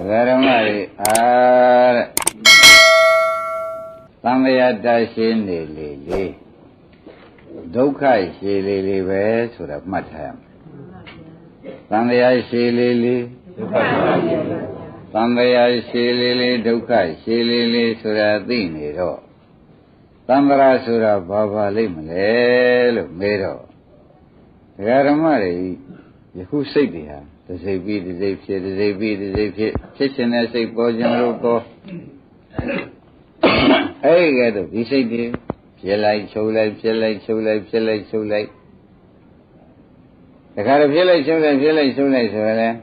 Garamari Samyata Shini Lili Dukha Shili Ve Sura Matham Samya Shili Samya Shili Dukha Shili Sura Dini Ro Samra Sura Baba Limle Mero Garamari Who say behind? The say be the say fit, the say be the say fit, kitchen as a poison go. Hey, get it, we say, dear, feel like so light, feel like so light, feel like so light. The kind of feel like so light, feel like so light, so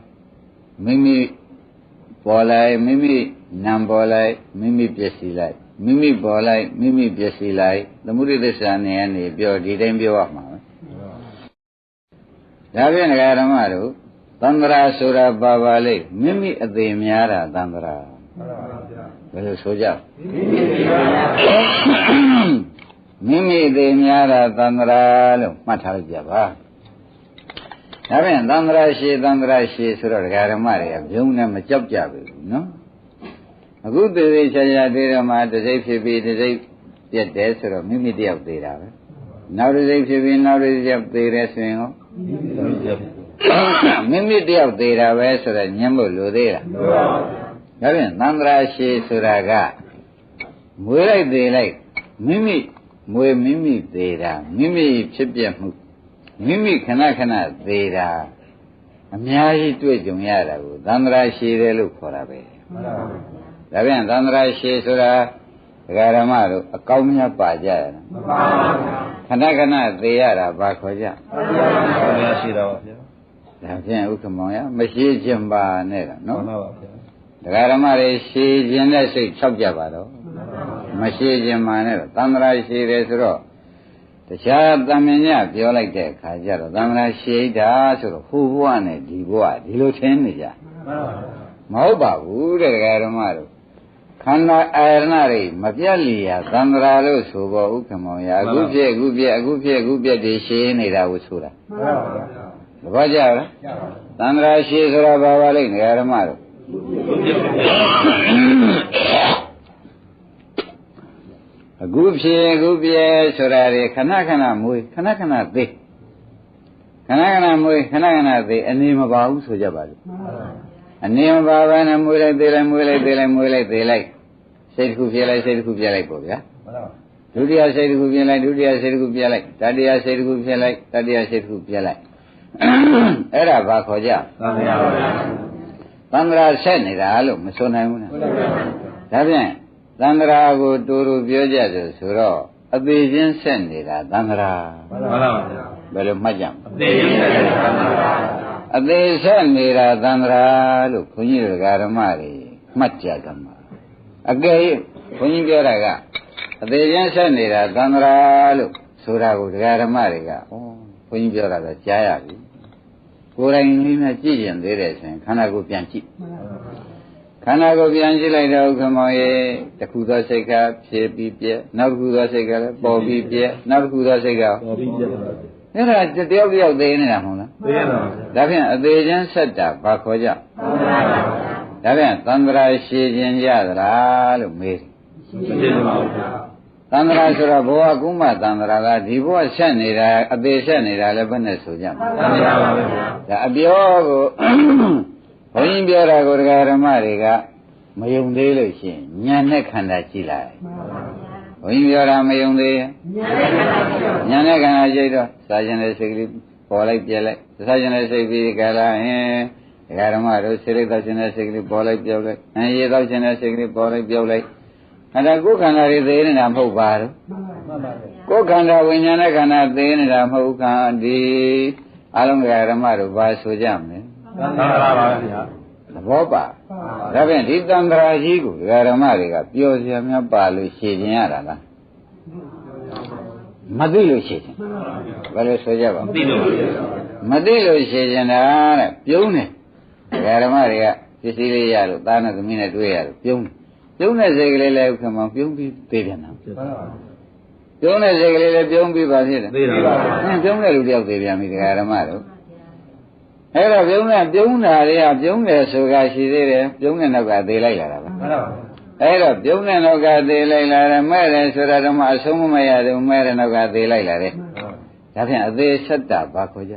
Mimi Bolai, Mimi Nambolai, Mimi Piesi light, Mimi Bolai, Mimi Piesi light, the Moody the Sun and the Bio didn't be off my. Davian Garamaru. Tandra Sura Babali, Mimi at the Miara, Tandra. Well, Soja. Mimi the Miara, Tandra, Matajava. Having Tandra she, Sura Garamari, Juna Majabjabi, no? A good day, Sayadira, the Zafi be the Zafi, yet there's a Mimi de of the Now the Zafi be now the of the wrestling. Mimi deal data vessel and Yambo Ludera. Nandra she Suraga. Where they like Mimi, where Mimi data, Mimi Chipiam, Mimi Kanakana data. A Miyaji to a Jumyara, Dandra she they look for a way. Dandra she Sura Garamaro, a Kaumia Paja. Kanakana they are a Bakoja. Ukamoya, Mashi Jimba Nera, no? The Garamari she Jenda say Chobjabado, Mashi Jimba, Tandra she Resro. The Shah Damina, you like that, Kajaro, Damra she does, who won it, Diboa, Dilutenija. Moba, Wood Garamaro. Kana Arnari, Mapialia, Damralo, Subo, Ukamoya, Gubia, de Shenida Usura. Vaja, Tandra Shizura Bavali, Yaramaro. A Gubia, Surari, Kanakana Mui, Kanakana de Kanakana Mui, Kanakana de, a name of Bahu Sujabali. A name of Bavana Mule, de like. Said Kupiala, said Kupiala, Bobia. Dudia said Kupiala, Dudia said Kupiala, Tadia said Kupiala, Tadia said Kupiala. Era Bakoja. Tandra Senida, Masona. Tavian, Tandra go to Bioja, Suro, a vision Senida, Tandra. Belumajam. A day Senida, Tandra, look, Punil Garamari, Machagama. A gay, Punigaraga. A day Senida, Tandra, look, Sura Garamariga. Punjara, Jayavi. Pouring Gijan, there is, and Kanago Bianchi. Kanago Bianchi like Okamoye, the Kuda Sega, Pia, Nakuda Sega, Bobby Pia, Nakuda Sega. There are the day of the Inamona. Davian, the agent said that, Bakoja. Davian, Tandra, Shijin Yadra, Lumir. Tandra Sura Boa Guma, Tandra, Divo Senira, a Besenira, Lebanesujam. The Abiogo, Oimbiara Gorgara Mariga, Mayum de Luchin, Yanek and Chila. Oimbiara Mayum de Yanek and Ajado, Sergeant Secretary, Polite Jelly, Sergeant Secretary Gala, Garamaro, Sergeant Secretary, Polite Jelly, and Yedalgeant Secretary, Polite Jelly. And I go canary there in Amhobar. Go canada when Yanakana there in Amhokan, the Alongaramaro, Vasujam. The Boba. Raven, did Dandra Higu, Garamariga, Piosiam Palu, Shidiara. Madilu Shitin. Very Sojava. Madilu Shidiana, Pune. Garamaria, Sicilia, Dana, the minute we are, Pune. Don't as a lay come up, you'll be taken up. Don't as a lay, don't be bad here. Don't let you be Garamaro. အဲ့တော့ပြုံးတာတွေကပြုံးတယ်ဆိုတာရှိသေးတယ်ပြုံးတဲ့နောက်ကသေးလိုက်လာတာပဲအဲ့တော့ပြုံးတဲ့နောက်ကသေးလိုက်လာတယ်မဲ့တယ်ဆိုတာတော့မှအဆုံးမရဘူးမဲ့တဲ့နောက်ကသေးလိုက်လာတယ်ဒါဖြင့်အသေးဆက်တာဘာခေါ်ကြ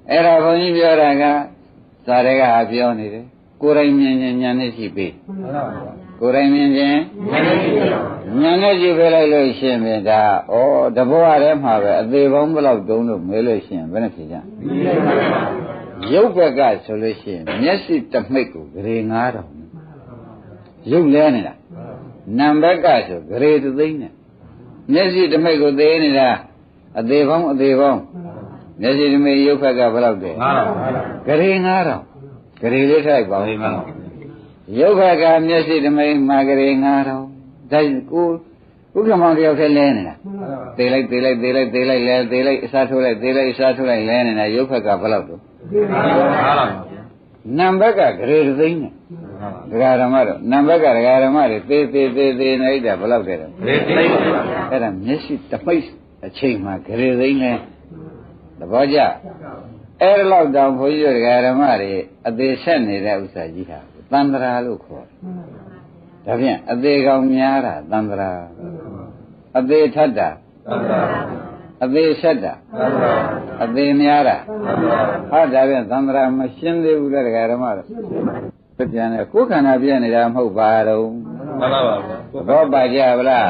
အဲ့တော့ဘုန်းကြီးပြောတာကဇာတွေကပြောနေတယ်ကိုယ်တိုင်မြင်ဉာဏ်နဲ့ရှိပြီကိုယ်တိုင်မြင်ခြင်းဉာဏ်နဲ့ကြည့်ပေးလိုက်လို့ရှိရင်ဒါတဘောရဲမှာပဲအသေးပေါင်းဘယ်လောက်တုံးလို့မဲလို့ရှိရင်ဘယ်နဲ့ဖြေကြရုပ်ဘက်ကဆိုလို့ရှိရင်မျက်စိတစ်မိတ်ကိုဂရေ9000ရုပ်လဲနေတာနာမ်ဘက်ကဆိုဂရေ3သိန်းနဲ့မျက်စိတစ်မိတ်ကိုသေးနေတာအသေးပေါင်းမျက်စိတစ်မိတ်ရုပ်ဘက်ကဘယ်လောက်လဲ9000ဂရေ9000ဂရေလေးထိုက်ပါဦးမရုပ်ဘက်ကမျက်စိတစ်မိတ်မှာဂရေ9000ဒါကိုဥက္ကမောင်တယောက်ထဲလဲနေတာသေးလိုက်လဲသေးလိုက်အစားထိုးလိုက်သေးလိုက်အစားထိုးလိုက်လဲနေတာရုပ်ဘက်ကဘယ်လောက်တော့နံဘက်ကဂရေ3သိန်းနဲ့ဒကာဓမ္မတော့နံဘက်ကဒကာဓမ္မတွေသေးနေတာဘယ်လောက်တဲ့တော့ဂရေ3သိန်းအဲ့ဒါမျက်စိတစ်မိတ်အချိန်မှာဂရေ3သိန်းလဲသဘောကျအဲ့ဒါလောက်တောင်ဘုန်းကြီးတို့ဒကာဓမ္မတွေအသေးဆက်နေတဲ့ဥစ္စာကြီးဟာသန္တရာလို့ခေါ်တယ်ဒါဖြင့်အသေးကောင်များတာသန္တရာအသေးထက်တာအသေးဆက်တာအသေးများတာဟာဒါဖြင့်သန္တရာမရှင်းသေးဘူးလေဒကာဓမ္မတို့ပြန်တယ်ကိုယ်ခန္ဓာပြည့်နေတာမဟုတ်ပါတော့မှန်ပါပါဘောပါကြဗလား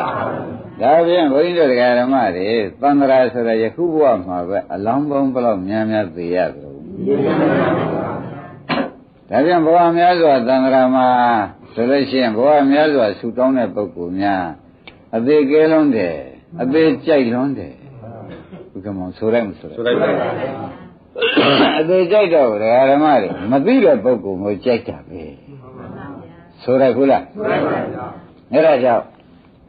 ဒါဖြင့်ဘုန်းကြီးတို့ဒကာဓမ္မတွေသန္တရာဆိုတဲ့ယခုဘဝမှာပဲအလောင်းပေါင်းဘလောက်များသိရသလိုဒါဖြင့်ဘဝများစွာသန္တရာမှာဆိုလို့ရှိရင်ဘဝများစွာဆူတောင်းတဲ့ပုဂ္ဂိုလ်များအသေးကဲလုံးတယ်အသေးကြိုက်လွန်းတယ်ဘုကမောင်ဆိုလိုက်မဆိုလိုက်ပါအသေးကြိုက်တော့ဒကာဓမ္မတွေမသိတဲ့ပုဂ္ဂိုလ်မျိုးကြိုက်တာပဲဆိုရခုလားအဲ့ဒါကြောင့်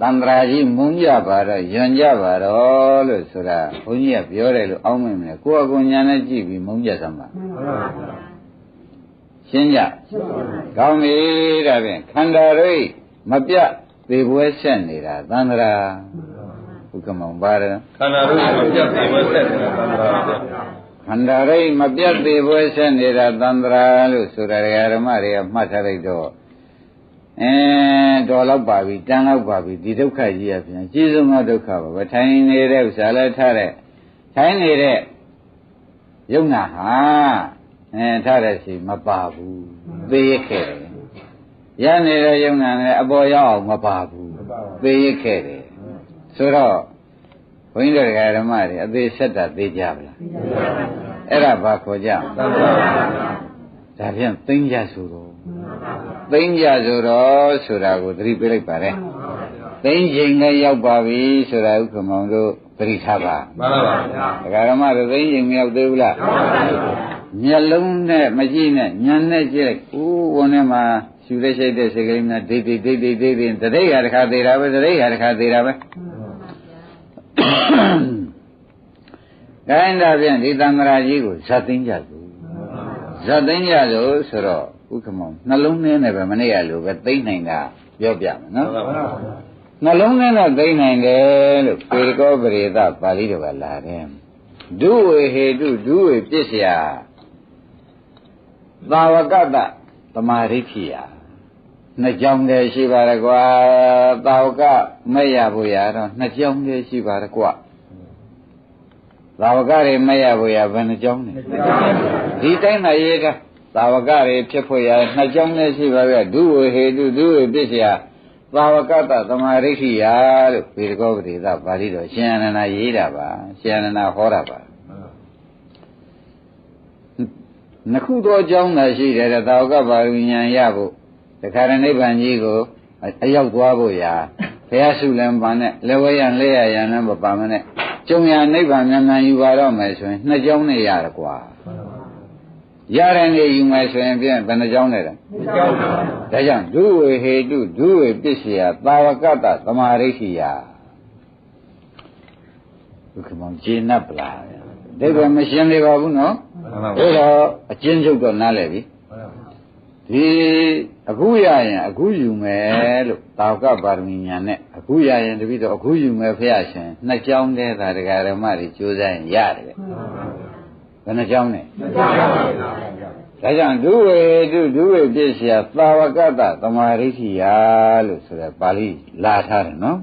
သန္တရာကြီးမုန်းကြပါတော့ယွံကြပါတော့လို့ဆိုတာဘုန်းကြီးကပြောတယ်လို့အောင်းမိမယ်ကိုယ့်အကူညာနဲ့ကြည့်ပြီးမုန်းကြစမ်းပါရှင်းကြကောင်းပြီဒါဖြင့်ခန္ဓာရိပ်မပြတ်သေပွဲဆက်နေတာသန္တရာဘုကမောင်ပါတယ်ခန္ဓာရိပ်မပြတ်သေပွဲဆက်နေတာသန္တရာခန္ဓာရိပ်မပြတ်သေးပွဲဆက်နေတာသန္တရာလို့ဆိုတာဓမ္မတွေကမှတ်ထားလိုက်တော့တော်တော့ပါပြီတန်တော့ပါပြီဒီဒုက္ခကြီးအပြင်ကြီးဆုံးသောဒုက္ခပါပဲထိုင်နေတဲ့ဥစ္စာလည်းထားတဲ့ထိုင်နေတဲ့ယုံနာဟာထားတဲ့စီမပါဘူးသေရခဲ့တယ်ရနေတဲ့ယုံနာလည်းအပေါ်ရောက်အောင်မပါဘူးသေရခဲ့တယ်ဆိုတော့ဘုန်းကြီးတို့ဓမ္မတွေအသေးဆက်တာသေးကြပါလားအဲ့ဒါဘာခေါ်ကြဒါဖြင့်သိမ့်ကြဆိုတော့သိမ့်ကြဆိုတော့ဆိုတာကိုသတိပေးလိုက်ပါလေသိမ့်ချိန်လည်းရောက်ပါပြီဆိုတာဥက္ကမောင်တို့သတိထားပါမှန်ပါပါဗျာဒကာဓမ္မတို့သိမ့်ချိန်မရောက်သေးဘူးလားမျက်လုံးနဲ့မကြည့်နဲ့ဉာဏ်နဲ့ကြည့်လိုက်ဝန်ထဲမှာရှူလက်ရှိတဲ့စိတ်ကလေးများဒိတ်တရိပ်ဟာတစ်ခါသေးတာပဲတရိပ်ဟာတစ်ခါသေးတာပဲဒါရင်ဒါဖြင့်ဒီသံဃာကြီးကိုဇတ်သိမ်းကြစို့ဆိုတော့ဥက္ကမောင်နှလုံးထဲနဲ့ပဲမနေ့ကလိုပဲသိမ့်နိုင်တာပြောပြမယ်နော်နှလုံးထဲနဲ့သိမ့်နိုင်တယ်လို့ပေကောပရိသပါဠိတော်ကလာတယ်ဒုဝေဟေတုဒုဝေပစ္စယသာဝကတသမာဓိခိယနှစ်ကြောင်းတည်းရှိပါရကွာသာဝကမဲ့ရဖို့ရတော့နှစ်ကြောင်းတည်းရှိပါရကွာသာဝကတွေမဲ့ရဖို့ရဘယ်နှကြောင်းလဲဒီတိုင်းသာရေးတာသာဝကတွေဖြစ်ဖို့ရနှစ်ကြောင်းတည်းရှိပါရဒုဝေဟေတုဒုဝေပစ္စယသာဝကတသမာဓိခိယလို့ပေကောပရိသပါဠိတော်ရှင်အနန္ဒရေးတာပါရှင်အနန္ဒဟောတာပါနှစ်ခုသောအကြောင်းသာရှိတယ်သာဝကပါရဉာဏ်ရဖို့တခါရနိဗ္ဗာန်ကြီးကိုအရောက်သွားဖို့ရာဘုရားစုလည်းပါနဲ့လက်ဝဲရန်လက်ရရန်လည်းမပါမနဲ့ကျုံရနိဗ္ဗာန်မြန်ယူပါတော့မယ်ဆိုရင်နှစ်ကြောင်းနဲ့ရရကွာရတဲ့နေယူမယ်ဆိုရင်ပြန်ဘယ်နှကြောင်းနဲ့လဲနှစ်ကြောင်းပါဒါကြောင့်ဒုဝေဟေတုဒုဝေပစ္စယသာဝကတသမာဓိခိယဘုခမောင်ကျေနပ်ပလားဒိဗ္ဗမရှင်းသေးပါဘူးနော်ဒါတော့အချင်းချုပ်တော့နားလည်ပြီဒီအခုရရင်အခုယူမယ်လို့တာဝကပါရမီညာနဲ့အခုရရင်တပိတော့အခုယူမယ်ဖះရှင်နှစ်ကြောင်းတည်းသာဒကာဓမ္မတွေကြိုးစားရင်ရတယ် ဘယ်နှကြောင်းနဲ့ဒါကြောင့်ဒုဝေပြည့်เสียသာဝကတ္တသမာဓိဋ္ဌိယလို့ဆိုတဲ့ပါဠိလာထားတယ်နော်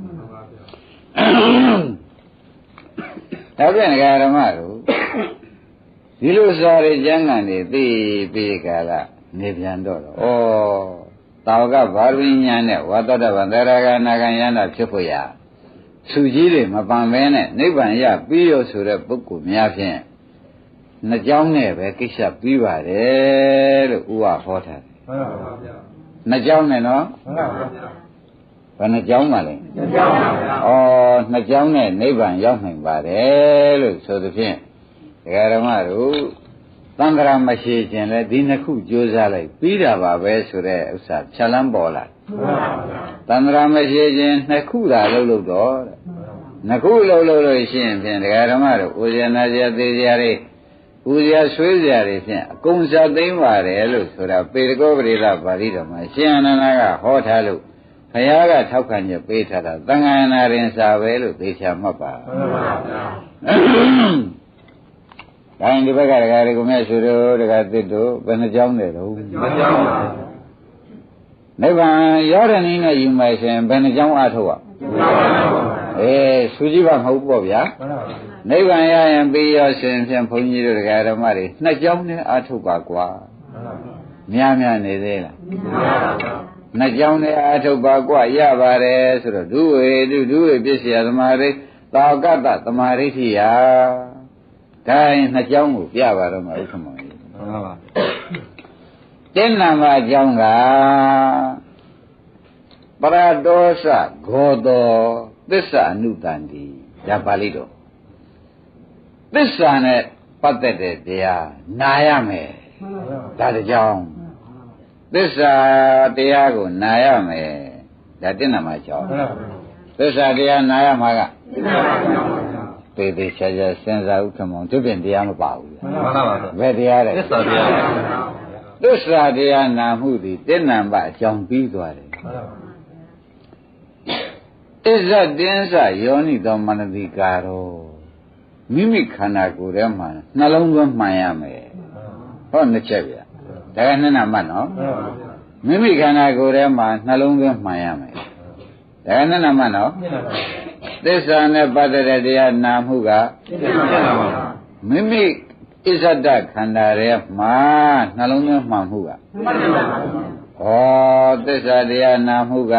ဒါပြန်ဓမ္မတို့ဒီလိုစာရိကျမ်းကန်တွေသိပြီးကြလားနေပြန်တော့သာဝကဘာဝိညာဉ်နဲ့ဝါတတဗန္တရာဂနာဂယန္တာဖြစ်ဖို့ရသူကြီးတွေမပန်ပဲနဲ့နိဗ္ဗာန်ရပြီးရောဆိုတဲ့ပုဂ္ဂိုလ်များဖြင့်နှစ်ကြောင်းနဲ့ပဲကိစ္စပြီးပါတယ်လို့ဥပဟောထားတယ်မှန်ပါဗျာနှစ်ကြောင်းနဲ့နော်မှန်ပါဗျာဘယ်နှစ်ကြောင်းပါလဲနှစ်ကြောင်းပါဗျာနှစ်ကြောင်းနဲ့နိဗ္ဗာန်ရောက်နိုင်ပါတယ်လို့ဆိုသဖြင့်ဒကာဓမ္မတို့သံဃာမရှိခြင်းလဲဒီနှစ်ခုကြိုးစားလိုက်ပြီးတာပါပဲဆိုတဲ့ဥစ္စာဖြတ်လန်းပေါ်လာမှန်ပါဗျာသံဃာမရှိခြင်းနှစ်ခုသာလုပ်တော့တဲ့နှစ်ခုလုပ်လို့ရှိရင်ဖြင့်ဒကာဓမ္မတို့ဥဇယနာဇယသေးဇယတွေဥဇယဆွေးဇယတွေဖြင့်အကုန်စားသိမ့်ပါတယ်လို့ဆိုတာပေတကောပရိသပါဠိတော်မှာရှင်အနန္ဒကဟောထားလို့ဘုရားကထောက်ခံချက်ပေးထားတာသံဃာနာရင်စာပဲလို့သိချာမှတ်ပါမှန်ပါဗျာဒါရင်ဒီဘက်ကဒကာတွေကမြတ်ဆိုတော့ဒကာသစ်တို့ဘယ်နှကြောင်းလဲတော့နှစ်ကြောင်းပါနိဗ္ဗာန်ရောက်တဲ့နည်းနဲ့ယူမယ်ဆိုရင်ဘယ်နှကြောင်းအားထုတ်ရဆူကြည့်ပါမဟုတ်ပေါ့ဗျာနိဗ္ဗာန်ရရင်ပြီးရောရှင်ဖြင့်ဘုန်းကြီးတို့ဒကာဓမ္မတွေနှစ်ကြောင်းနဲ့အားထုတ်ပါကွာများနေသေးလားနှစ်ကြောင်းနဲ့အားထုတ်ပါကွာရပါတယ်ဆိုတော့ဒုဝေပြည့်စရာသမာဓိသာဝကတ္တသမာဓိဋ္ဌိယဒါရင်နှစ်ကြောင်းကိုပြပါတော့မှာဥက္ကမောကြီးမှန်ပါတင်းနာမအကြောင်းကပရဒောသဂောတောသစ္စာအနုတန္တိဒါပါဠိတော်သစ္စာနဲ့ပတ်သက်တဲ့တရားနာရမယ်ဒါတကြောင်းသစ္စာတရားကိုနာရမယ်ဒါတင်းနာမအကြောင်းသစ္စာတရားနာရမှာကသေသေးချာချာစဉ်းစားဥက္ကမောင်သူပြင်တရားမပါဘူးမှန်ပါပါဘယ်တရားလဲသစ္စာတရားသစ္စာတရားနာမှုသည်တင်းနာမအကြောင်းပြီးသွားတယ်ဣဇတ်တင်းစယောနိသောမနတိကာရောမိမိခန္ဓာကိုယ်ထဲမှာနှလုံးသွင်းမှန်ရမယ်ဟောနှစ်ချက်ဗျာဒါကနှစ်နာမှတ်နော်မိမိခန္ဓာကိုယ်ထဲမှာနှလုံးသွင်းမှန်ရမယ်ဒါကနှစ်နာမှတ်နော်သစ္စာနဲ့ပတ်သက်တဲ့တရားနာမှုကမိမိဣဇတ်တခန္ဓာထဲမှာနှလုံးသွင်းမှန်မှုကသစ္စာတရားနာမှုက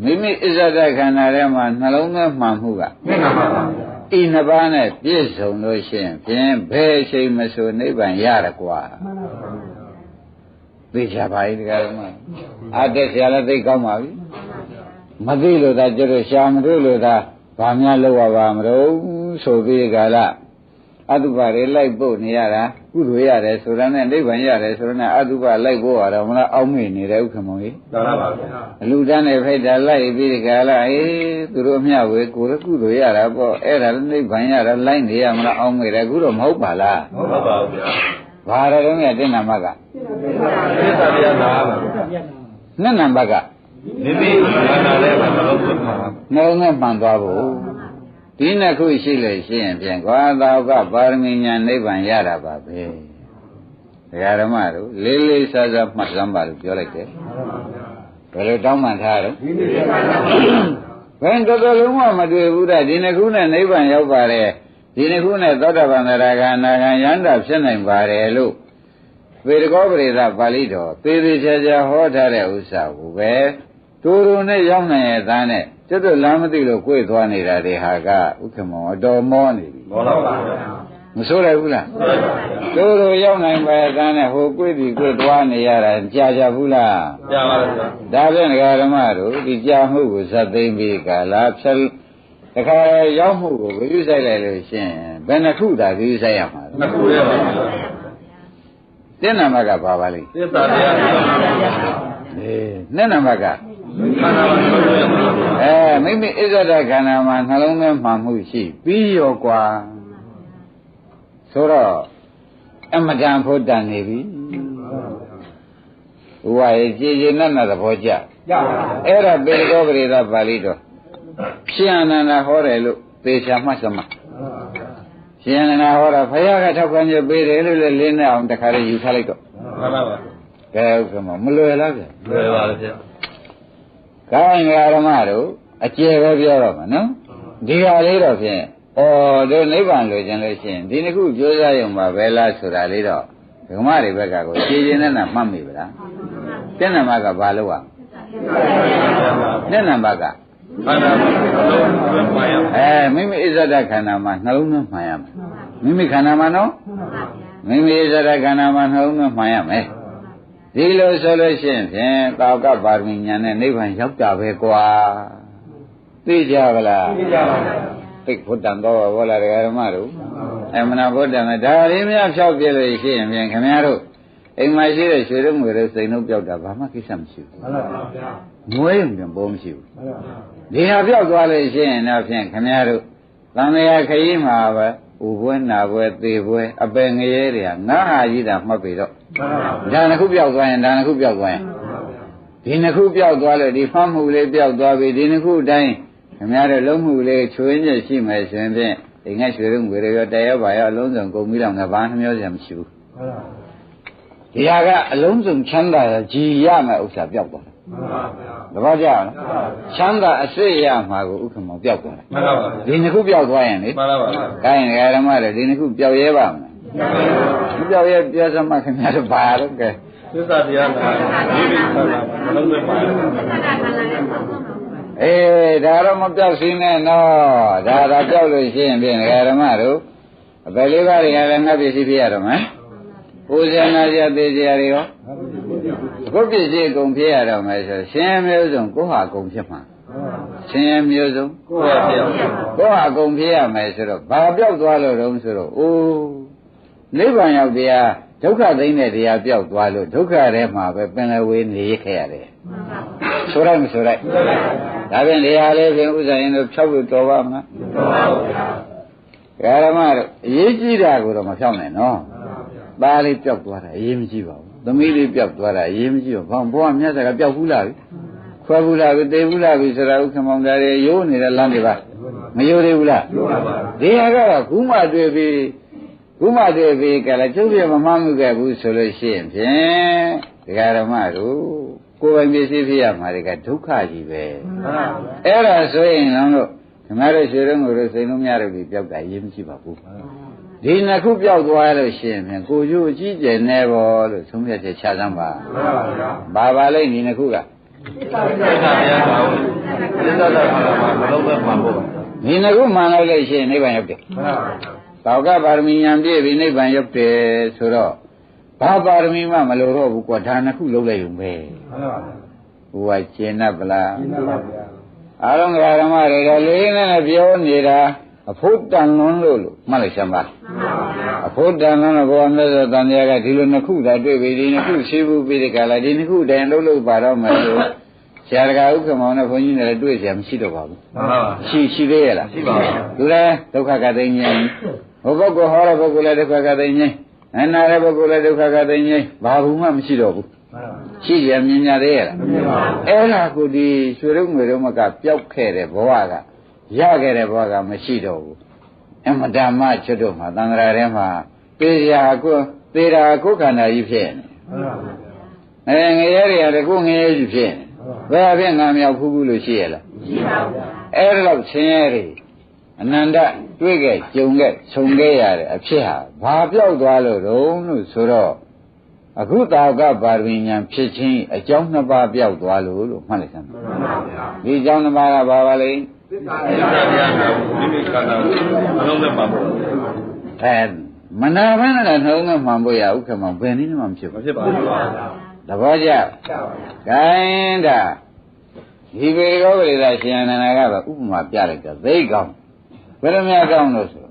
မိမိဣဇဒခန္ဓာထဲမှာနှလုံးသွင်းမှန်မှုကဤနှစ်ပါးနဲ့ပြည့်စုံလို့ရှိရင်ဖြင့်ဘယ်အချိန်မဆိုနိဗ္ဗာန်ရရကွာသိချပါ යි တကယ်လို့အတက်ဆရာလည်းသိကောင်းပါပြီမသိလို့သာကျတော့ရှာမတွေ့လို့သာဘာများလောက်ရပါမလို့ဆိုပြီးကြလားအတုပတွေလိုက်ပို့နေရတာကုသိုလ်ရတယ်ဆိုတာနဲ့နိဗ္ဗာန်ရတယ်ဆိုတာနဲ့အတုပလိုက်ပို့ရတော့မလားအောက်မေ့နေတဲ့ဥက္ကမောကြီးမှန်ပါဗျာအလူတန်းနဲ့ဖိတ်တာလိုက်ပြီးဒီကလာသူတို့အမျှဝေကိုယ်ကုသိုလ်ရတာပေါ့အဲ့ဒါနိဗ္ဗာန်ရတာလိုက်နေရမလားအောက်မေ့တယ်အခုတော့မဟုတ်ပါလားဟုတ်ပါပါဗျာဘာရတော့မြတ်တင်နာမကသစ္စာတရားနာပါနှစ်နံပါတ်ကမိမိခန္ဓာထဲမှာနှလုံးသွင်းမှန်သွားဖို့ဒီနှစ်ခုရှိလို့ရှိရင်ဖြင့်ကွာသာဝကပါရမီညာနိဗ္ဗာန်ရတာပါပဲဒကာဓမ္မတို့လေးလေးစားစားမှတ်စမ်းပါလို့ပြောလိုက်တယ်ဘယ်လိုတောင်းပန်ထားတော့ဘယ်တော်တော်လုံးဝမတွေ့ဘူးတဲ့ဒီနှစ်ခုနဲ့နိဗ္ဗာန်ရောက်ပါတယ်ဒီနှစ်ခုနဲ့သောတာပန်သရဂါနာဂံယန္တာဖြစ်နိုင်ပါတယ်လို့ဝေဒကောပရိသပါဠိတော်သေသေးချာချာဟောထားတဲ့ဥစ္စာကိုပဲတူတူနဲ့ရောက်နိုင်ရဲ့သားနဲ့ကျွတ်တို့လမ်းမသိလို့ကိုယ်သွားနေတာတွေဟာကဥက္ကမောအတော်မောနေပြီမောတော့ပါဗျာမဆိုးရဘူးလားတူတူရောက်နိုင်ပါရဲ့သားနဲ့ဟိုကိုယ်ဒီကိုယ်သွားနေရတာကြာကြဘူးလားကြာပါဗျာဒါဖြင့်ဒကာဓမ္မတို့ဒီကြာမှုကိုဇတ်သိမ့်ပြီးကာလဖြတ်တခါရောက်မှုကိုဂရုစိုက်လိုက်လို့ရှင်ဘယ်နှခုသာဂရုစိုက်ရမှာလဲနှစ်ခုရပါဘူးတင်းနာမကဘာပါလိမ့်သစ္စာတရားနှစ်နာမကမိမိဣဇဒခန္ဓာမှာနှလုံးသွင်းမှန်မှုရှိပြီးရောကွာဆိုတော့အမတန်ဖို့တန်နေပြီဥဝါရေကြည်ကြည်နတ်နတ်သဘောကျအဲ့ဒါပေကောပရိသပါဠိတော်ရှင်အနန္ဒဟောတယ်လို့သေချာမှတ်စမ်း ရှင်နာဟောတာဖယားကထောက်ခံရပေးတယ်လို့လည်းလင်းနေအောင်တခါလေးယူထားလိုက်တော့မှန်ပါပါကဲဥက္ကမမလွယ်လားဗျလွယ်ပါလေဗျကိုင်းဓမ္မတို့အကျယ်ပဲပြောတော့မှာနော်ဒီဟာလေးတော့ဖြင့်ဩတို့နိဗ္ဗာန်လိုချင်လို့ရှိရင်ဒီနှစ်ခုကြိုးစားရုံပါပဲလားဆိုတာလေးတော့ဓမ္မတွေဘက်ကကိုရှင်းရှင်းနဲ့မှတ်မိဗလားတဲ့နံပါတ်ကဘာလို့อ่ะတဲ့နံပါတ်ကခန္ဓာမှာနှလုံးသွင်းမှန်ရမိမိဣဇဒခန္ဓာမှာနှလုံးသွင်းမှန်ရမယ်မိမိခန္ဓာမှာနော်မိမိဣဇဒခန္ဓာမှာနှလုံးသွင်းမှန်ရမယ်ဒီလိုဆိုလို့ရှိရင်ဖြင့်သာဝကပါရမီညာနဲ့နိဗ္ဗာန်ရောက်တာပဲကွာသိကြပါလားသိကြပါဘူးသိဘုဒ္ဓံတော်ဘောလာဓမ္မတို့မနာဘုဒ္ဓံဒါလေးများဖြောက်ပြလို့ရှိရင်ဖြင့်ခင်ဗျားတို့အိမ်မှာရှိတဲ့ရွှေတို့ငွေတို့စိန်တို့ပြောက်တာဘာမှကိစ္စမရှိဘူးမှန်ပါဗျာငွေရင်ပုံမရှိဘူးမှန်ပါဒီဟာပြောက်သွားလို့ရှိရင်တော့ဖြင့်ခင်ဗျားတို့သံဃာခရီးမှာပဲဥပွဲနာပွဲသေပွဲအပယ်ငရဲတွေကငါဟာကြီးတာမှတ်ပြီတော့ဒါနှစ်ခုပြောက်သွားရင်ဒါနှစ်ခုပြောက်သွားရင်ဒီနှစ်ခုပြောက်သွားလို့ဒီဖမ်းမှုလေးပြောက်သွားပြီဒီနှစ်ခုတိုင်းခင်ဗျားတို့လုံးမှုလေးချွေးညက်ရှိမယ်ဆိုရင်ဖြင့်ဒီငါရွှေတို့ငွေတွေရောတရောပါရောအလုံးစုံကုန်ပြီးတော့ငါဘာနှမျိုးစရာမရှိဘူးဒီဟာကအလုံးစုံချမ်းသာကြည်ရမယ်ဥစ္စာပြောက်သွားတယ်မှန်ပါဗျာတပည့်ကြလားချမ်းသာအစစ်ရမှာကိုဥက္ကမောပြောက်သွားတယ်မှန်ပါဗျာဒီနှစ်ခုပြောက်သွားရင်လေမှန်ပါဗျာခိုင်းဓမ္မတွေဒီနှစ်ခုပြောက်ရဲပါမလားမပြောက်ရဲပြောစမှခင်ဗျားတို့ဘာလို့ကဲသစ္စာတရားနာဒီလိုခန္ဓာမလုံးသွင်းပါဘူးဒါတော့မပြောက်စင်းနဲ့နော်ဒါတော့ပြောက်လို့ရှိရင်ဖြင့်ဓမ္မတို့အပယ်လေးပါးတွေကလည်းငါ့ပစ္စည်းဖြစ်ရတော့မယ်ပူဇော်နာကြသေးကြတွေရောကိုယ်ပစ္စည်းအကုန်ဖြစ်ရတော့မယ်ဆိုရှင်မျိုးစုံကိုဟာအကုန်ဖြစ်မှာရှင်မျိုးစုံကိုဟာဖြစ်ကိုဟာအကုန်ဖြစ်ရမယ်ဆိုတော့ဘာပြောက်သွားလို့တုံးဆိုတော့အိုးနိဗ္ဗာန်ရောက်တရားဒုက္ခသိမ်းတဲ့တရားပြောက်သွားလို့ဒုက္ခထဲမှာပဲပင်လယ်ဝေးနေခဲ့ရတယ်ဆိုလိုက်မဆိုလိုက်ဒါဖြင့်တရားလေးဖြင့်ဥစ္စာရင်တို့ဖြောက်လို့တော်ပါမလားတော်ပါဘူးဗျာဓမ္မတို့အရေးကြီးတာကိုတော့မဖြောက်နဲ့နော်သားလေးပျောက်သွားတာအရေးမကြီးပါဘူးသမီးလေးပျောက်သွားတာအရေးမကြီးဘူးဘာဘုရားမြတ်စွာကပျောက်ဘူးလားခွဲဘူးလားသေဘူးလားဆိုတာဥက္ကမောင်သားတွေရိုးနေတဲ့လမ်းတွေပါမရိုးသေးဘူးလားဒီဟာကတော့ခုမှတွေ့ပြီးကလည်းကျုပ်ပြမမှန်မှုခဲ့ဘူးဆိုလို့ရှိရင်ဖြင့်ဒကာဓမ္မတို့ကိုယ်ပိုင်ပစ္စည်းဖြစ်ရမှာတွေကဒုက္ခကြီးပဲအဲ့ဒါဆိုရင်တော့ဓမ္မတို့ရွှေတို့ငွေတို့စိန်တို့များတို့ဒီပျောက်တာအရေးမရှိပါဘူးဒီနှစ်ခုပြောက်သွားလို့ရှိရင်ကိုကျိုးအကြီးကျယ်နေပေါ်လို့သုံးဖြတ်ချက်ချစမ်းပါဘာလိမ့်ဒီနှစ်ခုကဒီနှစ်ခုမှန်လိုက်လို့ရှိရင်နိဗ္ဗာန်ရောက်တယ်သောကပါရမီဉာဏ်ပြည့်ပြီးနိဗ္ဗာန်ရောက်တယ်ဆိုတော့ဘာပါရမီမှမလိုတော့ဘူးကွာဒါနှစ်ခုလုံးလိုက်ုံပဲဟိုကကျင့်납ဗလားအားလုံးဓမ္မတွေကလေးနဲ့ပြောနေတာအဖို့တန်လွန်းလို့မှတ်လိုက်စမ်းပါအဖို့တန်လွန်းလို့ဘုရားမြတ်စွာဘုရားကဒီလိုနှစ်ခုသာတွေ့ပြီဒီနှစ်ခုရှိဘူးပြီးဒီကလာဒီနှစ်ခုတည်းလုံးလို့ပါတော့မယ်လို့ဆရာတော်ဥက္ကမောင်နဲ့ဘုန်းကြီးနဲ့တွေ့เสียမရှိတော့ပါဘူးမှန်ပါပါရှိသေးရဲ့လားရှိပါဘူးသူလည်းဒုက္ခကသိဉ္ဇဉ်ဟိုပုဂ္ဂိုလ်ဟောတဲ့ပုဂ္ဂိုလ်လည်းဒုက္ခကသိဉ္ဇဉ်အနာတဲ့ပုဂ္ဂိုလ်လည်းဒုက္ခကသိဉ္ဇဉ်ဘာဘူးမှမရှိတော့ဘူးရှိရမြင်ရသေးရဲ့လားအဲ့ဒါကိုဒီရွှေရုံငွေရုံမကပျောက်ခဲ့တဲ့ဘဝကရခဲ့တဲ့ဘဝကမရှိတော့ဘူးအမတမချွတ်တော့မှာသံဃာထဲမှာပေရာကိုသေတာကိုခန္ဓာကြီးဖြစ်နေငရဲတွေကတကူငရဲကြီးဖြစ်နေဘယ်အဖြစ်ငါမြောက်ဖူးဘူးလို့ရှိရလားရှိပါဘူးအဲ့ဒါတော့ဆင်းရဲတွေအနန္တတွေ့ခဲ့ကြုံခဲ့ခြုံခဲ့ရတဲ့အဖြစ်ဟာဘာပြောက်သွားလို့တုံးလို့ဆိုတော့အခုတာဝကပါရမီဉာဏ်ဖြစ်ခြင်းအကြောင်းနှစ်ပါးပြောက်သွားလို့မှတ်လိုက်စမ်းပါဒီအကြောင်းနှစ်ပါးကဘာပါလဲသစ္စာတရားနာမိမိခန္ဓာကိုနှလုံးသွင်းပါဖို့မနာဘဲနဲ့နှလုံးသွင်းမှန်ဖို့ရဥက္ကမောင်ဘယ်နည်းမှမဖြစ်ဘူးမဖြစ်ပါဘူးသဘောကျခိုင်းတာဒီပေရောဂိသာရှင်အနန္ဒာကပဲဥပမာပြလိုက်တော့သိကောင်းဘယ်လိုများကောင်းလို့ဆို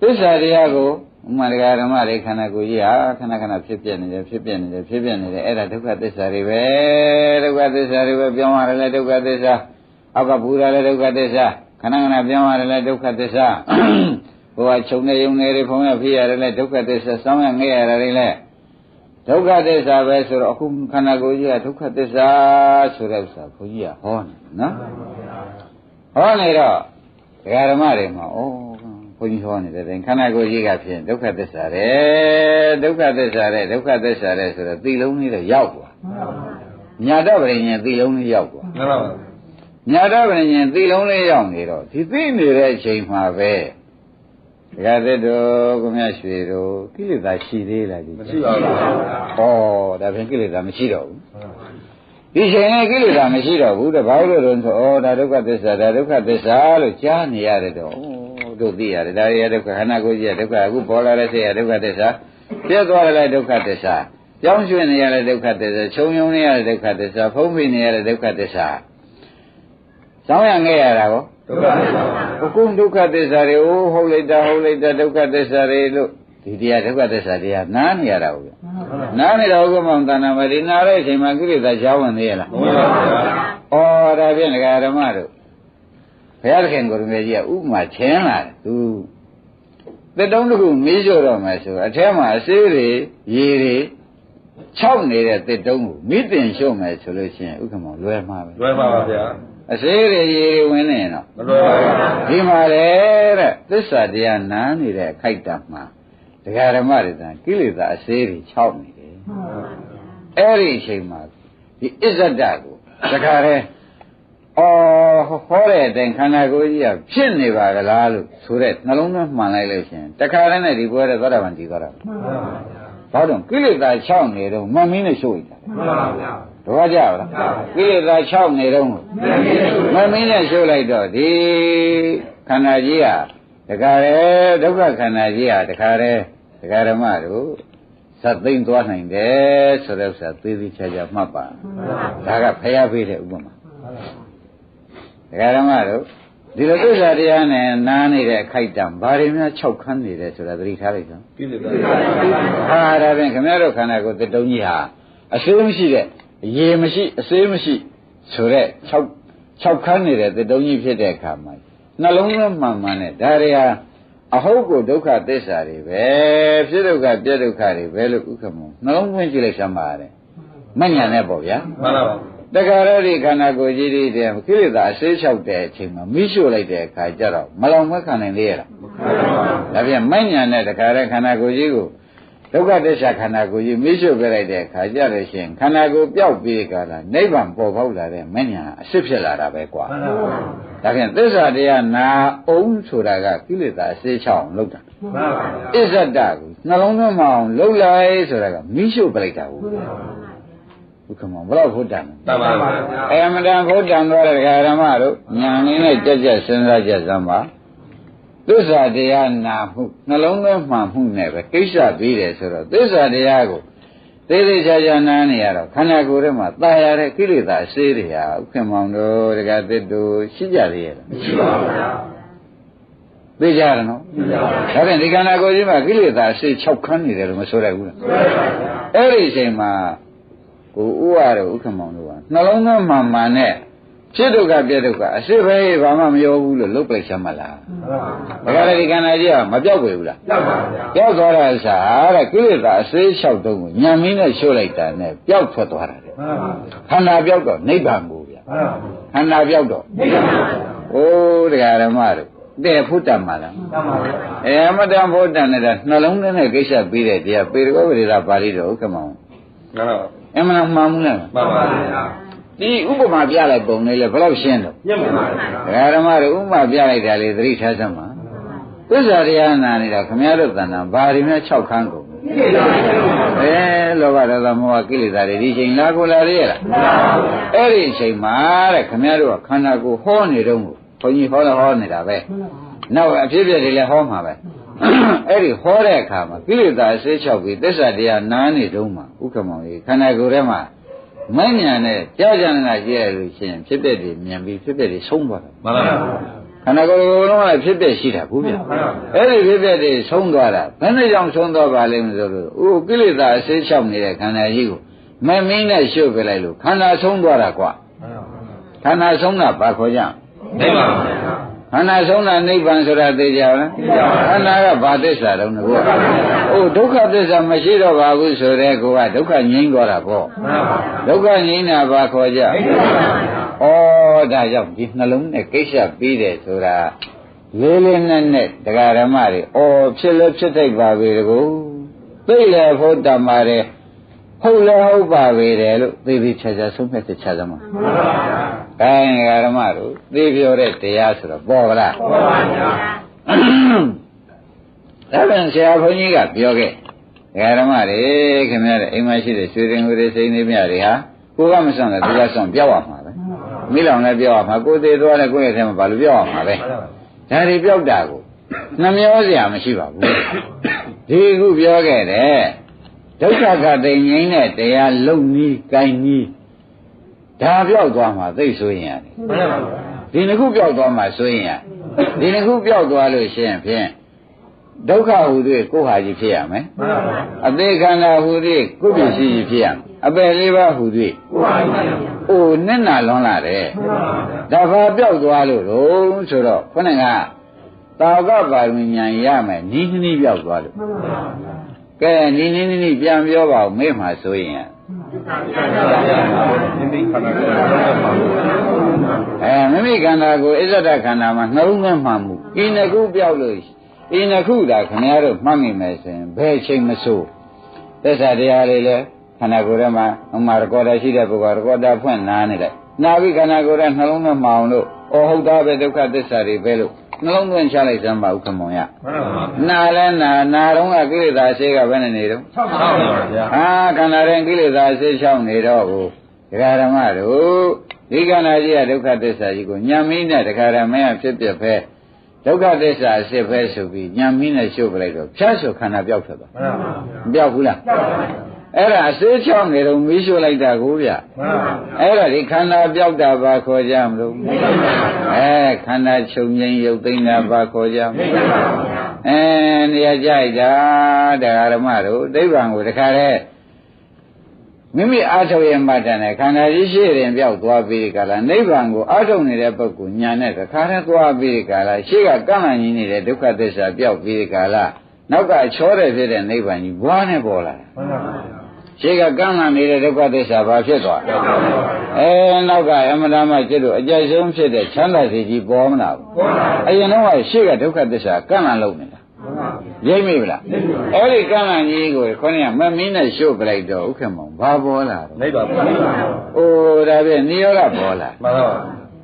သစ္စာတရားကိုဥမာတရားဓမ္မတွေခန္ဓာကိုယ်ကြီးဟာခဏခဏဖြစ်ပြနေတယ်အဲ့ဒါဒုက္ခသစ္စာတွေပဲပြောင်းရတယ်လေဒုက္ခသစ္စာအောက်ကဘူတာလေဒုက္ခသစ္စာခဏခဏပြောင်းရတယ်လေဒုက္ခသစ္စာဟိုကခြုံနေယုံနေတွေဖုံးရဖြစ်ရတယ်လေဒုက္ခသစ္စာစောင်းရငဲ့ရတယ်လေဒုက္ခသစ္စာပဲဆိုတော့အခုခန္ဓာကိုယ်ကြီးကဒုက္ခသစ္စာဆိုတဲ့ဥစ္စာဘုန်းကြီးကဟောနေနော်ဟောနေတော့ဒကာဓမ္မတွေမှာဩ ဘုန်းကြီးဟောနေတဲ့တိုင်ခန္ဓာကိုယ်ကြီးကဖြင့်ဒုက္ခသစ္စာတဲ့ဒုက္ခသစ္စာတဲ့ဒုက္ခသစ္စာတဲ့ဆိုတော့သိလုံးလေးတော့ရောက်သွားညာတော့ဗရင်ရင်သိလုံးလေးရောက်သွားမှန်ပါပါညာတော့ဗရင်ရင်သိလုံးလေးရောက်နေတော့ဒီသိနေတဲ့အချိန်မှာပဲဒကာသစ်တို့ကိုမြတ်ရွှေတို့ကိလေသာရှိသေးလားဒီမရှိပါဘူးဩဒါဖြင့်ကိလေသာမရှိတော့ဘူးဒီချိန်နဲ့ကိလေသာမရှိတော့ဘူးတဘာလို့လဲဆိုဩဒါဒုက္ခသစ္စာဒါဒုက္ခသစ္စာလို့ကြားနေရတယ်တော့တို့သိရတယ်ဒါရဒုက္ခခန္ဓာကိုယ်ကြီးဒုက္ခအခုပေါ်လာတဲ့စိတ်ရဒုက္ခသစ္စာပြည့်သွားတယ်ဒုက္ခသစ္စာကြောင်းရွှင်နေရတဲ့ဒုက္ခသစ္စာခြုံယုံနေရတဲ့ဒုက္ခသစ္စာဖုံးမိနေရတဲ့ဒုက္ခသစ္စာကြောင်းရငဲ့ရတာကိုဒုက္ခသစ္စာအခုဒုက္ခသစ္စာတွေဟုတ်လိုက်တာဒုက္ခသစ္စာတွေလို့ဒီတရားဒုက္ခသစ္စာတရားနားနေရတာဟုတ်ဗျနားနေတာဥက္ကမောင်တဏ္ဍာမဒီနားတဲ့အချိန်မှာကိလေသာကြောင်းဝင်သေးရလားမှန်ပါဗျာဩဒါဖြင့်ဒကာဓမ္မတို့ဘုရားသခင်ကိုယ်တော်ကြီးကဥပမာချင်းလာတယ်သူတစ်တုံးတစ်ခုမီးရှို့တော့မယ်ဆိုအထဲမှာအစေးတွေရေတွေခြောက်နေတဲ့တစ်တုံးကိုမီးတင်ရှို့မယ်ဆိုလို့ရှိရင်ဥက္ကမောင်လွယ်မှာပဲလွယ်ပါပါဗျာအစေးတွေရေတွေဝင်နေတော့မလွယ်ပါဘူးဒီမှာလေတဲ့သစ္စာတရားနားနေတဲ့ခိုက်တံမှာဒကာဓမ္မတွေတန်ကိလေသာအစေးတွေခြောက်နေတယ်အဲ့ဒီအချိန်မှာဒီအစ္ဆဒကိုဒကာရဲဟောတဲ့အတိုင်းခန္ဓာကိုယ်ကြီးကဖြစ်နေပါကလားလို့ဆိုတဲ့နှလုံးသွင်းမှန်လိုက်လို့ရှင်တခါတည်းနဲ့ဒီပွဲတဲ့သောတာပန်ကြည်သွားတာဘာလို့ကိလေသာခြောက်နေတော့မမင်းနဲ့ရှို့ရတာမှန်ပါဗျာတော့ကြပါလားကိလေသာခြောက်နေတော့မမင်းနဲ့ရှို့လိုက်တော့ဒီခန္ဓာကြီးကတခါတည်းဒုက္ခခန္ဓာကြီးကတခါတည်းဒကာဓမ္မတို့သတ်သိမ့်သွားနိုင်တယ်ဆိုတဲ့ဥစ္စာသေးသေးချာချာမှတ်ပါဒါကဖျားပေးတဲ့ဥပမာဒကာဓမ္မတို့ဒီလိုသစ္စာတရားနဲ့နားနေတဲ့အခိုက်တံဘာတွေများ6ခန်းနေတယ်ဆိုတာသတိထားလိုက်တော့ပြည့်စုံပါဟာဒါဖြင့်ခင်ဗျားတို့ခန္ဓာကိုယ်တစ်တုံးကြီးဟာအစေးမရှိတဲ့ရေမရှိအစေးမရှိဆိုတဲ့6ခန်းနေတဲ့တစ်တုံးကြီးဖြစ်တဲ့အခါမှာနှလုံးသွင်းမှန်မှန်နဲ့ဒါတွေဟာအဟုတ်ကိုဒုက္ခသစ္စာတွေပဲဖြစ်ဒုက္ခပြည့်ဒုက္ခတွေပဲလို့ဥက္ကမောနှလုံးသွင်းကြည့်လိုက်စမ်းပါရတယ်မဉ္ဇဏ်နဲ့ပေါ့ဗျာမှန်ပါပါတခါတော့ဒီခန္ဓာကိုယ်ကြီးတွေတဲ့ကိလေသာအစေးလျှောက်တဲ့အချိန်မှာမိရှို့လိုက်တဲ့အခါကျတော့မလောင်မခံနိုင်သေးရလားမခံပါဘူးဒါပြန်မဉ္ဇဏ်နဲ့တခါတော့ခန္ဓာကိုယ်ကြီးကိုဒုက္ခသစ္စာခန္ဓာကိုယ်ကြီးမိရှို့ပြလိုက်တဲ့အခါကျတော့ရှင်ခန္ဓာကိုယ်ပျောက်ပြီးကြတာနိဗ္ဗာန်ပေါ်ပေါက်လာတဲ့မဉ္ဇဏ်အစစ်ဖြစ်လာတာပဲကွာမှန်ပါဘူးဒါပြန်သစ္စာတရားနာအောင်ဆိုတာကကိလေသာအစေးချောင်းလုပ်တာမှန်ပါဘူးအစ္ဆဒကိုနှလုံးသွင်းမအောင်လှုပ်လိုက်ဆိုတာကမိရှို့ပြလိုက်တာဟုတ်ဥက္ကမောဘလောက်ဘုဒ္ဓံမှန်ပါပါအမတန်ဘုဒ္ဓံသွားတဲ့ဓမ္မတို့ညာနေနဲ့ကြက်ကြက်စဉ်းစားကြစမ်းပါသစ္စာတရားနာမှုနှလုံးသွင်းမှန်မှုနဲ့ပဲကိစ္စပြီးတယ်ဆိုတော့သစ္စာတရားကိုသေးသေးချာချာနားနေရတော့ခန္ဓာကိုယ်ထဲမှာတာယာတဲ့ကိလေသာအစေးတွေဟာဥက္ကမောင်တို့ဒကာသစ်တို့ရှိကြသေးရဲ့လားမရှိပါဘူးဗျာသိကြရနော်ဒါဖြင့်ဒီခန္ဓာကိုယ်ကြီးမှာကိလေသာအစေး6ခန်းနေတယ်လို့မဆိုရဘူးလားအဲ့ဒီအချိန်မှာကိုဥရတို့ဥက္ကမောင်တို့ကနှလုံးသွင်းမှန်မှန်နဲ့ဖြစ်ဒုက္ခပြည့်ဒုက္ခအစစ်ပဲဘာမှမရောဘူးလို့လုတ်ပိတ်ချမ်းမလားဒါကြတဲ့ဒီခန္ဓာကြီးကမပြောက်ွယ်ဘူးလားပြောက်သွားတာစားတဲ့ကိလေသာအစေးလျှောက်တုံးကိုညံမင်းနဲ့ရှို့လိုက်တာနဲ့ပျောက်ထွက်သွားတာတဲ့ခန္ဓာပျောက်တော့နိဗ္ဗာန်ကိုဗျာခန္ဓာပျောက်တော့နိဗ္ဗာန်အိုးတရားဓမ္မတို့တဲ့ဖုတ္တမှာလားမတန်ဖုတ္တနဲ့နှလုံးသွင်းတဲ့ကိစ္စပြီးတဲ့တရားပေရကောဝိရပါဠိတော်ဥက္ကမောင်အမှန်မှန်မှုလားမှန်ပါဗျာဒီဥပမာပြလိုက်ပုံလေးလေဘယ်လောက်ရှင်းတော့ညံ့ပါဗျာဓမ္မတို့ဥပမာပြလိုက်တာလေသတိထားစမ်းပါသစ္စာတရားနာနေတာခမည်းတော်တဏ္ဍာဘာတွေများ6ခန်းကုန်လောဘဒေါသမောဟကိလေသာတွေဒီချိန်လာကိုလာရလားအဲ့ဒီအချိန်မှာတဲ့ခမည်းတော်ကခန္ဓာကိုယ်ဟောနေတော့ဘုန်းကြီးဟောနေတာပဲနောက်အဖြစ်အပျက်တွေလည်းဟောမှာပဲအဲ့ဒီဟောတဲ့အခါမှာကိလေသာအစေး6ပြီးသစ္စာတရားနားနေတုန်းမှာဥက္ကမောင်ကြီးခန္ဓာကိုယ်ထဲမှာမဉ္ဇဏ်နဲ့ကြာကြာနာကြည့်ရလို့ရှိရင်ဖြစ်တဲ့တွေမြင်ပြီးဖြစ်တဲ့တွေဆုံးသွားတယ်မှန်ပါပါခန္ဓာကိုယ်လုံးကဖြစ်တဲ့ရှိတာဘူးဗျအဲ့ဒီဖြစ်တဲ့တွေဆုံးသွားတာဘယ်နဲ့ကြောင့်ဆုံးသွားပါလိမ့်မလို့ဥကိလေသာအစေးလျှောက်နေတဲ့ခန္ဓာကြီးကိုမမင်းနဲ့ရှုပ်ပြလိုက်လို့ခန္ဓာဆုံးသွားတာကွာခန္ဓာဆုံးတာဘာခေါ်ကြနိဗ္ဗာန်ခန္ဓာဆုံးတာနိဗ္ဗာန်ဆိုတာသိကြလားခန္ဓာကဘာသစ္စာတုံးလဲဒုက္ခသစ္စာမရှိတော့ပါဘူးဆိုတဲ့ကောကဒုက္ခငြိမ်းသွားတာပေါ့ဒုက္ခငြိမ်းတာဘာခေါ်ကြဒါကြောင့်ဒီနှလုံးနဲ့ကိစ္စပြီးတယ်ဆိုတာ လေးလေးနက်နက်တရားဓမ္မတွေအော်ဖြစ်လဲဖြစ်တတ်ပါပေတကူသိလဲဖို့တမ်းပါတယ်ဟုတ်လဲဟုတ်ပါပေတယ်လို့သေသေးချာချာဆုံးဖြတ်ချက်ချသမှာမှန်ပါဗျာအဲတရားဓမ္မတို့သိပြောတဲ့တရားဆိုတော့ပေါ်လားပေါ်ပါဗျာဒါပြန်ဆရာဘုန်းကြီးကပြောခဲ့တရားဓမ္မတွေခင်ဗျားတဲ့အိမ်မရှိတဲ့ရွှေရင်ဝေတွေစိန်နေမြတွေဟာကိုကမဆောင်တဲ့သူကဆောင်ပြောက်ရမှာပဲမိလောင်လည်းပြောက်ရမှာကိုသေးသွားလည်းကိုယ့်ရဲ့ထဲမှာဘာလို့ပြောက်ရမှာပဲဒါတွေပြောက်တာကိုနှမျောစရာမရှိပါဘူးဒီခုပြောခဲ့တဲ့ဒုက္ခကတိမ်ငိမ့်တဲ့တရားလုံနီးကိုင်းနီးဒါပြောက်သွားမှာသိဆိုရင်ရတယ်ဒီနှစ်ခုပြောက်သွားမှာဆိုရင်ရဒီနှစ်ခုပြောက်သွားလို့ရှိရင်ဖြင့်ဒုက္ခဟူသည်ကိုယ်ဟာကြီးဖြစ်ရမယ်အသေးခန္ဓာဟူသည်ကိုယ်ပြည့်စည်ကြီးဖြစ်ရမယ်အပယ်လေးပါးဟူသည်ကိုယ်ဟာကြီးအိုးနဲ့နာလွန်လာတယ်ဒါဘာပြောက်သွားလို့တော့ဆိုတော့ခொနဲ့ကတာဝကပါရမီဉာဏ်ရမယ်နီးနီးပြောက်သွားလို့ကဲနီးနီးပြန်ပြောပါဦးမေ့မှာဆိုရင်မိမိခန္ဓာကိုအစ္ဆဒခန္ဓာမှာနှလုံးသွင်းမှမှုဤနှစ်ခုပြောက်လို့ဤနှစ်ခုသာခင်ဗျားတို့မှတ်မိမယ်ဆိုရင်ဘယ်ချိန်မဆိုးသစ္စာတရားလေးလဲခန္ဓာကိုယ်ထဲမှာဥမာရကောတာရှိတဲ့ပုဂ္ဂိုလ်ရကောတာဖွင့်နားနေလိုက်နာပြီးခန္ဓာကိုယ်ထဲနှလုံးသွင်းမှအောင်လို့ဩဟုတ်တာပဲဒုက္ခသစ္စာတွေပဲလို့နှလုံးသွင်းချလိုက်စမ်းပါဥက္ကမောင်ရနာလဲနာတော့ကကိလေသာဆေးကဘယ်နဲ့နေတော့6ပါဗျာဟာခန္ဓာရင်ကိလေသာဆေး6နေတော့ကိုဒကာဓမ္မတို့ဒီခန္ဓာကြီးကဒုက္ခသစ္စာကြီးကိုညံမင်းနဲ့ဒကာဓမ္မရဖြစ်ပြပဲဒုက္ခသစ္စာအစစ်ပဲဆိုပြီးညံမင်းနဲ့ရှုပ်ပလိုက်တော့ဖြတ်ဆိုခန္ဓာပြောက်ထွက်သွားမပြောက်ဘူးလားအဲ့ဒါအစေး6နေတော့မီးရှို့လိုက်တာကိုဗျအဲ့ဒါဒီခန္ဓာပြောက်တာဘာခေါ်ကြမလို့ခန္ဓာချုပ်ငြိမ်းရုပ်သိမ်းတာဘာခေါ်ကြမလို့နေရာကြိုက်တာတရားဓမ္မတို့နိဗ္ဗာန်ကိုတခါတည်းမိမိအားထုတ်ရင်မှတ်တယ်ခန္ဓာကြီးရှိရင်ပြောက်သွားပြီးကြလားနိဗ္ဗာန်ကိုအားထုတ်နေတဲ့ပုဂ္ဂိုလ်ညာနဲ့တခါတည်းသွားပြီးကြလားရှိကကန့်လန့်ကြီးနေတဲ့ဒုက္ခသစ္စာပြောက်ပြီးကြလားနောက်ကချောတဲ့ဖြစ်တဲ့နိဗ္ဗာန်ကြီးဘွားနဲ့ပေါ်လာတယ်ရှိကကန့်လန့်နေတဲ့ဒုက္ခသစ္စာဘာဖြစ်သွားနောက်ကအမတမจิตတို့အကြိုက်ဆုံးဖြစ်တဲ့ချမ်းသာစီကြီးပေါ်မလာဘူးအရင်တော့ရှိကဒုက္ခသစ္စာကန့်လန့်လုံးနေတာရိပ်မိဗလားအဲ့ဒီကန့်လန့်ကြီးကိုခေါင်းကမမင်းနဲ့ရှို့ပလိုက်တော့ဥက္ကမောင်ဘာပေါ်လာတော့နိဗ္ဗာန်ပေါ်လာအိုးဒါဖြင့်နိရောဓပေါ်လာမှန်ပါပါ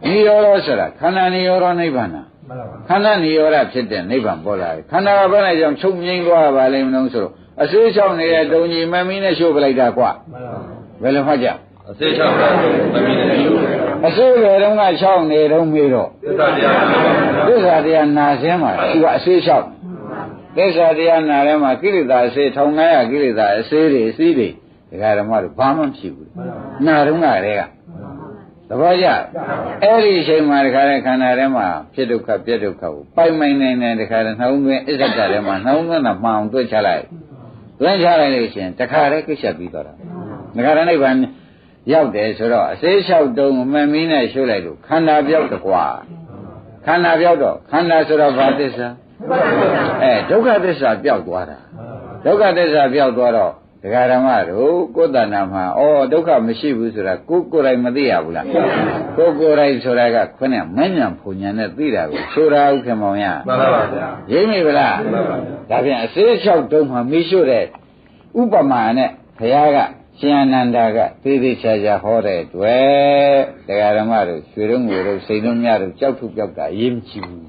နိရောဓဆိုတာခန္ဓာနိရောဓနိဗ္ဗာန်ခန္ဓာနိရောဓဖြစ်တဲ့နိဗ္ဗာန်ပေါ်လာတယ်ခန္ဓာကဘယ်နဲ့ကြောင့်ချုပ်ငြိမ်းသွားပါလိမ့်မလို့ဆိုတော့အစေးချောင်းနေတဲ့ဒုံကြီးမမင်းနဲ့ရှို့ပလိုက်တာကွာဘယ်လိုမှကြအစေးချောင်းမမင်းနဲ့ရှို့အစေးပဲတော့ကချောင်းနေတော့မေးတော့သစ္စာတရားနာစင်းမှာသူကအစေးချောင်းသစ္စာတရားနာထဲမှာကိလေသာအစေး1900ကိလေသာအစေးတွေအစည်းတွေဒကာဓမ္မတို့ဘာမှဖြစ်ဘူးနာတော့ကတည်းကသဘောကျအဲ့ဒီအချိန်မှာတခါတည်းခန္ဓာထဲမှာဖြစ်ဒုက္ခပြက်ဒုက္ခကိုပိုင်ပိုင်နိုင်နိုင်တခါတည်းနှောင်းသွင်းအစ္ဆဒထဲမှာနှောင်းသွင်းတာမှအောင်တွေ့ချလိုက်သွင်းချလိုက်လို့ရှိရင်တခါတည်းကိစ္စပြီးသွားတာဒကာတည်းနိဗ္ဗာန်ရောက်တယ်ဆိုတော့အစေးလျှောက်တုံးမမင်းနဲ့ရှုလိုက်လို့ခန္ဓာပြောက်တကွာခန္ဓာပြောက်တော့ခန္ဓာဆိုတော့ဘာသစ္စာဒုက္ခသစ္စာပြောက်သွားတာဒုက္ခသစ္စာပြောက်သွားတော့ဒကာဓမ္မတို့ကိုယ်တဏ္ဍာမှာဒုက္ခမရှိဘူးဆိုတာကိုယ်တိုင်မသိရဘူးလားကိုယ်တိုင်ဆိုတာကခွနဲ့မဉဏ်ဖုန်ဉဏ်နဲ့သိတာကိုဆိုတာဥက္ကမောင်ရမှန်ပါပါဗျာရိပ်မိဗလားဒါပြန်အစေးလျှောက်တုံးမှာမိရှုတဲ့ဥပမာနဲ့ဘုရားကရှင်အနန္ဒာကသေသေးချာချာဟောတဲ့တွေ့ဒကာဓမ္မတို့ရွှေတို့ငွေတို့စိန်တို့မြတို့ကြောက်ထုပြောက်တာရေးမကြည့်ဘူး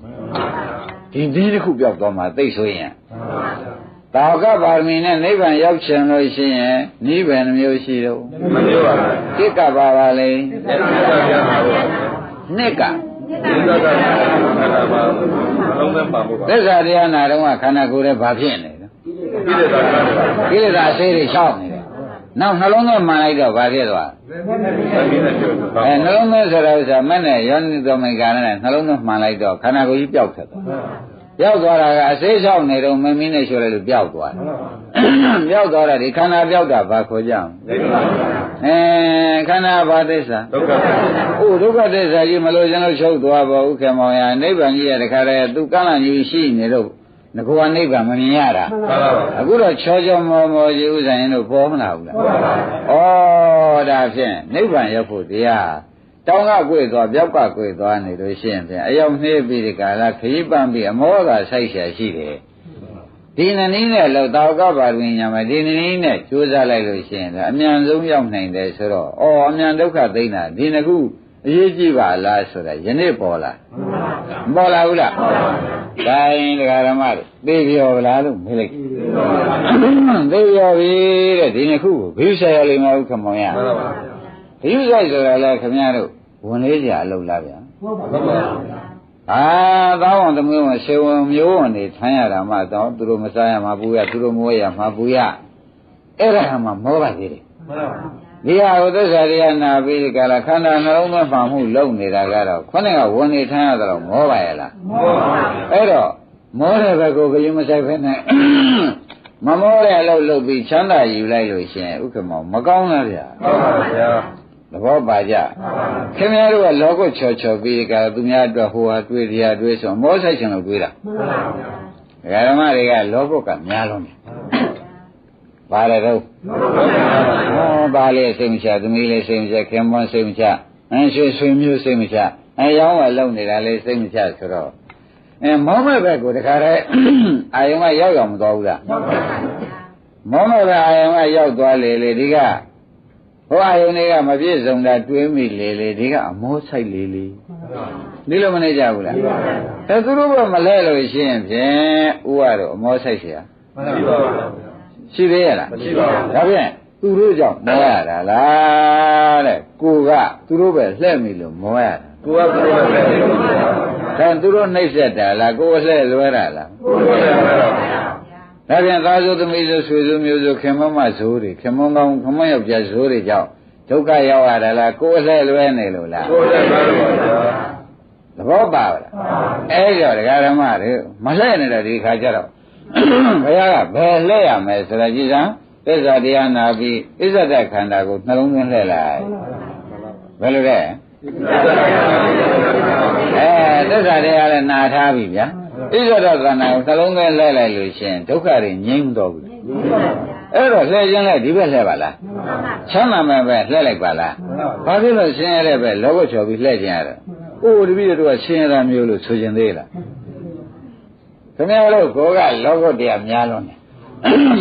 ဒီတစ်ခုပြောက်သွားမှသိဆိုရင်သာဝကပါရမီနဲ့နိဗ္ဗာန်ရောက်ချင်လို့ရှိရင်နိဗ္ဗာန်မျိုးရှိတော့မမျိုးပါဘူးတိကပါပါလေနှစ်ကသစ္စာတရားနာတော့ခန္ဓာကိုယ်ရဲ့ဘာဖြစ်နေလဲကိလေသာဆေးတွေရှောက်နေတယ်နောက်နှလုံးသွင်းမှန်လိုက်တော့ဘာဖြစ်သွားနှလုံးသွင်းဆိုတဲ့ဥစ္စာမဲ့နဲ့ယောနိသောမိကာနဲ့နှလုံးသွင်းမှန်လိုက်တော့ခန္ဓာကိုယ်ကြီးပျောက်ထွက်သွားပျောက်သွားတာကအစေးလျှောက်နေတော့မမင်းနဲ့ရှို့လိုက်လို့ပျောက်သွားတယ်ပျောက်သွားတာဒီခန္ဓာပျောက်တာဘာခေါ်ကြအောင်ခန္ဓာဘာသစ္စာဒုက္ခသစ္စာဒုက္ခသစ္စာကြီးမလို့ကျွန်တော်ချုပ်သွားပါဥက္ကမောင်ရနိဗ္ဗာန်ကြီးရတခါတည်းသူကန့်လန့်ကြီးရှိနေတော့ငါကနိဗ္ဗာန်မမြင်ရတာအခုတော့ချောချောမောမောကြီးဥစ္စာရင်တို့ပေါ်မလာဘူးလားဩဒါဖြင့်နိဗ္ဗာန်ရောက်ဖို့တရား တောင်းကကွေ့သွားပြောက်ကကွေ့သွားနေလို့ရှိရင်ဖြင့်အယောက်နှေးပြီးဒီကာလခရီးပန်းပြီးအမောကဆိုင်ရှာရှိတယ်ဒီနည်းနဲ့လောက်တောက်ကပါရင်းညာမှာဒီနည်းနဲ့ကြိုးစားလိုက်လို့ရှိရင်အမြန်ဆုံးရောက်နိုင်တယ်ဆိုတော့အမြန်ဒုက္ခသိမ်းတာဒီနှစ်ခုအရေးကြီးပါလားဆိုတာယနေ့ပေါ်လာမပေါ်လာဘူးလားဒါရင်တရားဓမ္မတွေသိပြောလားလို့မေးလိုက်သိပြောပြီတဲ့ဒီနှစ်ခုကိုဘိဥဆိုင်ရလိမ့်မယ်ဥက္ကမောင်ရဘိဥဆိုင်ဆိုတာလဲခင်ဗျားတို့ဝန်လေးကြအလုပ်လားဗျာသားဝန်သမီးဝန်ဆေဝန်မျိုးဝန်တွေထမ်းရတာမှတော့သူတို့မစားရမှာပူရသူတို့မွေးရမှာပူရအဲ့ဒါမှမောပါသေးတယ်ဒီဟာကိုသစ္စာတရားနာပြီးကြလားခန္ဓာနှလုံးသွင်းမှမှုလုံနေတာကတော့ခொနဲ့ကဝန်နေထမ်းရတော့မောပါရဲ့လားမောပါဘူးအဲ့တော့မောတဲ့ဘက်ကိုဘယ်မဆိုင်ဖက်နဲ့မမောတဲ့အလုပ်လုပ်ပြီးချမ်းသာယူလိုက်လို့ရှင်ဥက္ကမောမကောင်းလားဗျာဟုတ်ပါဗျာသဘောပါကြခင်ဗျားတို့ကလောကချော်ချော်ပြီးကြသူများအတွက်ဟိုဟာတွေးတရားတွေးဆိုမောဆိုင်ချင်လို့တွေးတာမှန်ပါဗျာဓမ္မတွေကလောကကများလုံးတယ်ဘာလဲတော့ဘာလဲစိတ်မချသမီးလေးစိတ်မချခင်မွန်းစိတ်မချဆွေမျိုးစိတ်မချရောင်းဝယ်လုပ်နေတာလေးစိတ်မချဆိုတော့မောမဲ့ဘက်ကိုတခါတည်းအာယုံကရောက်မသွားဘူးလားမောမဲ့ဘက်အာယုံကရောက်သွားလေဒီကဟိုအာယုန်တွေကမပြည့်စုံတာတွေးမိလေဒီကအမောဆိုင်လေဒီလိုမနေကြဘူးလားအဲသူတို့ကမလဲလို့ရှိရင်ဖြင့်ဥရတော့အမောဆိုင်เสียမရှိပါဘူးရှိသေးရလားမရှိပါဘူးဒါဖြင့်သူတို့ကြောင့်မောရတာလားတဲ့ကိုကသူတို့ပဲလှဲ့မိလို့မောရတာကိုကသူတို့ပဲလှဲ့မိလို့ဒါသူတို့နှိပ်စက်တာလားကိုယ်လှဲ့လွဲတာလားကိုယ်လှဲ့လွဲတာဒါပြန်သားစုသမီးစုဆွေစုမျိုးစုခင်မမဇိုးတွေခင်မုံကောင်းခမယောက်ျားဇိုးတွေကြောင့်ဒုက္ခရောက်ရတာလားကိုယ်လှဲ့လွဲနေလို့လားကိုယ်လှဲ့လွဲပါဗျာသဘောပါလားအဲ့ကြောဒကာဓမ္မတွေမလှဲ့နေတော့ဒီခါကျတော့ဘုရားကဘယ်လှဲ့ရမယ်ဆိုတာကြည်စမ်းသစ္စာတရားနာပြီးအစ္ဆဒခန္ဓာကိုနှလုံးသွင်းလှဲ့လိုက်ဘယ်လိုလဲသစ္စာတရားလည်းနာထားပြီဗျာဣဇဒခန္ဓာကိုနှလုံးသွင်းလှဲ့လိုက်လို့ရှင်ဒုက္ခတွေငြိမ်းတော့ဘူးအဲ့တော့လှဲ့ခြင်းလဲဒီဘက်လှဲ့ပါလားချမ်းသာမဲ့ပဲလှဲ့လိုက်ပါလားဘာဖြစ်လို့ရှင်ရတဲ့ပဲလောဘချော်ပြီးလှဲ့ခြင်းရတော့အိုးတပည့်တို့ကရှင်ရတာမျိုးလို့ဆိုခြင်းသေးလားခင်ဗျားတို့ကိုကလောဘတရားများလွန်းတယ်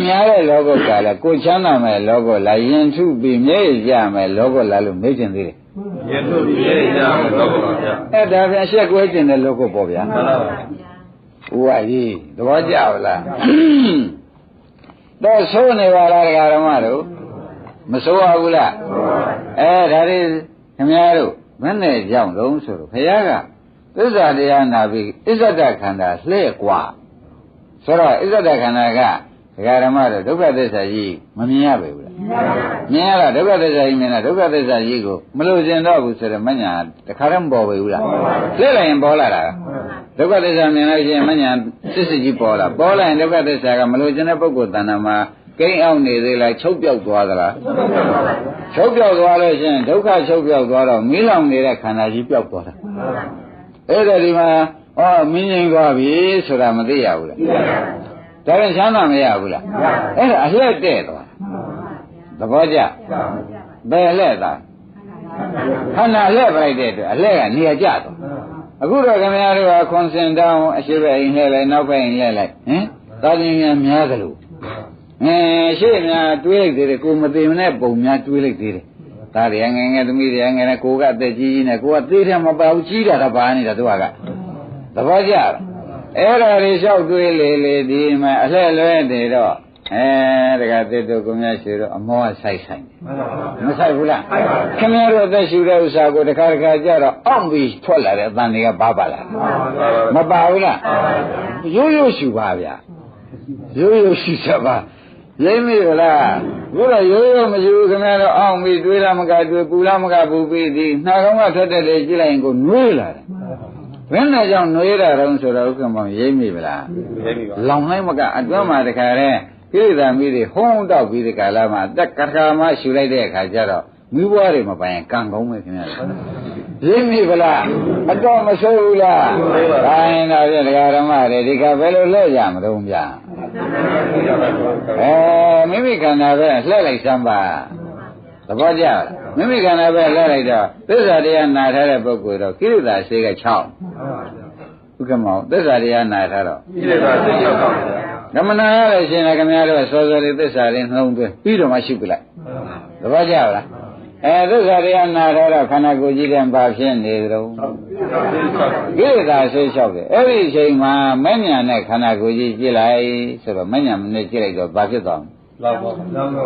များတဲ့လောဘကလည်းကိုချမ်းသာမဲ့လောဘလားယင်ထုပြီးမြဲရမယ်လောဘလားလို့မေးခြင်းသေးတယ်ယင်ထုပြီးမြဲရမယ်လောဘပါဗျာအဲ့ဒါပြန်ရှက်ကွဲခြင်းတဲ့လောဘပေါ့ဗျာမှန်ပါပါဥဝကြီးသဘောကျလားတော့ဆိုးနေပါလားဓမ္မတို့မဆိုးပါဘူးလားဒါတွေခင်ဗျားတို့မနဲ့ကြောင့်လုံးဆိုတော့ဘုရားကသစ္စာတရားနာပြီးအစ္ဆဒခန္ဓာလှဲ့กว่าဆိုတော့အစ္ဆဒခန္ဓာကဒကာဓမ္မတို့ဒုက္ခသစ္စာကြီးမမြင်ရပါဘူးလားမြင်ရတာဒုက္ခသစ္စာကြီးမြင်တာဒုက္ခသစ္စာကြီးကိုမလို့ကျင်တော့ဘူးဆိုတော့မညာတခါတည်းမပေါ်ပါဘူးလားလှဲ့လိုက်ရင်ပေါ်လာတာဒုက္ခသစ္စာမြင်လို့ရှိရင်မညာစစ်စစ်ကြီးပေါ်လာပေါ်လာရင်ဒုက္ခသစ္စာကမလို့ကျင်တဲ့ပုဂ္ဂိုလ်တဏ္ဍာမှာကိန်းအောင်နေသေးလားချုပ်ပြောက်သွားသလားချုပ်ပြောက်သွားလို့ရှိရင်ဒုက္ခချုပ်ပြောက်သွားတော့မီးလောင်နေတဲ့ခန္ဓာကြီးပြောက်သွားတာအဲ့ဒါဒီမှာမင်းငြိမ်သွားပြီဆိုတာမသိရဘူးလားဒါရင်ချမ်းသာမရဘူးလားအဲ့ဒါအလှည့်တဲ့သွားသဘောကျဘယ်လှည့်သွားခန္ဓာလှည့်ပလိုက်တဲ့အတွက်အလှည့်ကနေရာကျသွားအခုတော့ခင်ဗျားတို့ကခွန်စင်တောင်းအရှိဘက်အိမ်လှည့်လိုက်နောက်ဘက်အိမ်လှည့်လိုက်သာသနာများသလိုရှေ့များတွေးလိုက်သေးတယ်ကိုမသိမနဲ့ပုံများတွေးလိုက်သေးတယ်ဒါတွေငယ်ငယ်သမီးတွေငယ်နဲ့ကိုကအသက်ကြီးကြီးနဲ့ကိုကသေးတယ်မပါဘူးကြီးတာတော့ပါနေတာသူကသဘောကျလားအဲ့ဒါတွေလျှောက်တွေးလေဒီမှာအလှဲ့လွဲနေတော့တကသစ်တို့ကိုမြတ်ရှိတော့အမောဆိုင်တယ်မဆိုင်ဘူးလားခင်ဗျားတို့အသက်ရှူတဲ့ဥစ္စာကိုတခါကြတော့အောင့်ပြီးထွက်လာတဲ့အတန်တွေကပါလားမပါဘူးလားရိုးရိုးရှူပါဗျာရိုးရိုးရှူချက်ပါရိမ့်မိလားဘုရားရိုးရိုးမရှူခင်ဗျားတို့အောင့်ပြီးတွေးလားမကတွေးပူလားမကပူပြီးဒီနှာခေါင်းကထွက်တဲ့လေကြည့်လိုက်ရင်ကိုနွေးလာတယ်ဘယ်နဲ့ကြောင့်နှွေးတာတုံးဆိုတော့ဥက္ကမောင်ရိမ့်မိဗလားရိမ့်မိပါလောင်လိုက်မကအတွင်းမှာတခါတည်းကိရိတာမိတွေဟုံးတောက်ပြီးဒီကာလမှာတက်ကခါမှရှူလိုက်တဲ့အခါကျတော့မိဘွားတွေမပိုင်ကံကောင်းပဲခင်ဗျာရိမ့်မိဗလားအတော့မဆိုးဘူးလားဒါရင်တော့ပြတရားဓမ္မတွေဒီကဘယ်လိုလှည့်ရမလို့ဗျာမိမိခန္ဓာပဲလှည့်လိုက်စမ်းပါ သဘောကျလားမိမိခန္ဓာပဲလဲလိုက်တော့သစ္စာတရားနာထားတဲ့ပုဂ္ဂိုလ်တော့ကိလေသာစေက6ဥက္ကမောသစ္စာတရားနာထားတော့ကိလေသာစိတ်ရောက်ပါဗျာဓမ္မနာရလို့ရှင်လည်းခင်ဗျားတို့စောစောလေးသစ္စာလေးနှလုံးသွင်းပြီးတော့မှရှုပြလိုက်သဘောကျလားသစ္စာတရားနာထားတော့ခန္ဓာကိုယ်ကြီးတည်းဘာဖြစ်နေကြတော့ကိလေသာဆေးလျှောက်တယ်အဲ့ဒီအချိန်မှာမဉ္ဇဏ်နဲ့ခန္ဓာကိုယ်ကြီးကြည့်လိုက်ဆိုတော့မဉ္ဇဏ်နဲ့ကြည့်လိုက်တော့ဘာဖြစ်သွားလဲ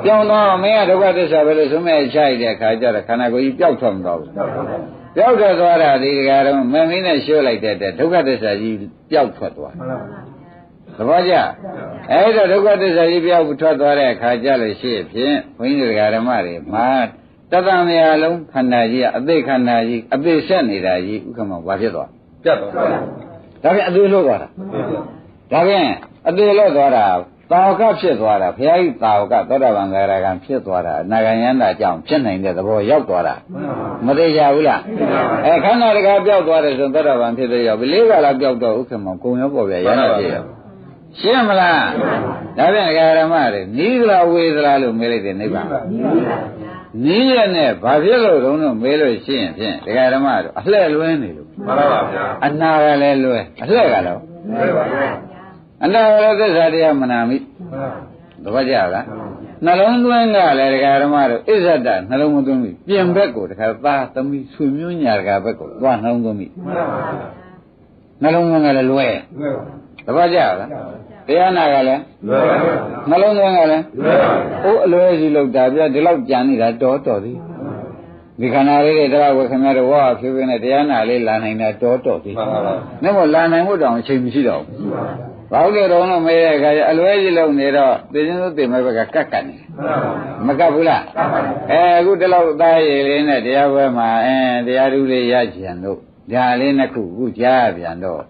ကြောင်းတော့မင်းကဒုက္ခသစ္စာပဲလို့ဆိုမဲ့ခြိုက်တဲ့ခါကျတော့ခန္ဓာကိုယ်ကြီးပျောက်ထွက်မသွားဘူးပျောက်ထွက်သွားတာဒီကရတော့မင်းနဲ့ရှင်းလိုက်တဲ့ဒုက္ခသစ္စာကြီးပျောက်ထွက်သွားသဘောကျအဲ့တော့ဒုက္ခသစ္စာကြီးပျောက်ထွက်သွားတဲ့အခါကျလို့ရှိဖြင့်ဘုန်းကြီးဓမ္မတွေမှာတသံမြာလုံးခန္ဓာကြီးကအသိခန္ဓာကြီးအသိဆက်နေတာကြီးဥက္ကမောဘာဖြစ်သွားပြတ်သွားဒါပြန်အသိလို့သွားတာဒါပြန်အသိလို့သွားတာတာဝကဖြစ်သွားတာဘုရားကြီးတာဝကသောတာပန်ဂရကံဖြစ်သွားတာအနာဂံယန္တာကြောင့်ဖြစ်နိုင်တဲ့သဘောရောက်သွားတာမသိကြဘူးလားခန္ဓာတကားပျောက်သွားတယ်ဆိုသောတာပန်ဖြစ်သေးရော၄ကလာပျောက်တော့ဥက္ကမောကုံရောပေါ်ပြယန္တာဖြစ်ရောရှင်းမလားဒါပြန်ဓမ္မတွေနီးသလားဝေသလားလို့မေးလိုက်တယ်နိဗ္ဗာန်နီးရနဲ့ဘာဖြစ်လို့တုံးတော့မေးလို့ရှိရင်ဖြင့်ဓမ္မတို့အလှဲ့လွဲနေလို့မှန်ပါပါဗျာအနာကလည်းလွဲအလှဲ့ကလည်းမှန်ပါပါအနာကလည်းသစ္စာတရားမနာမိသဘောကျလားနှလုံးသွင်းကလည်းဓမ္မတို့အစ္ဆဒနှလုံးမသွင်းမိပြင်ဘက်ကိုတခါသားသမီးဆွေမျိုးညာတခါဘက်ကိုသွားနှလုံးသွင်းမိနှလုံးသွင်းကလည်းလွဲသဘောကျလားတရားနာကလည်းနှလုံးသွင်းကလည်းအိုးအလွဲစီလောက်တာပြဒီလောက်ကြံနေတာတော်သေးဒီခန္ဓာလေးတွေတရားဝေခင်ဗျားတို့ဝါဖြူဖြူနဲ့တရားနာလေးလာနိုင်တာတော်သေးနှမို့လာနိုင်ဖို့တောင်အချိန်မရှိတော့ဘူးဘာလို့တော့မေးတဲ့အခါကျအလွဲစီလောက်နေတော့သိချင်းသိမဲ့ဘက်ကကတ်နေမကတ်ဘူးလားအခုဒီလောက်သားရည်လေးနဲ့တရားပွဲမှာတရားဓုလေးရကြံတို့ဒါလေးနှစ်ခုအခုကြားပြန်တော့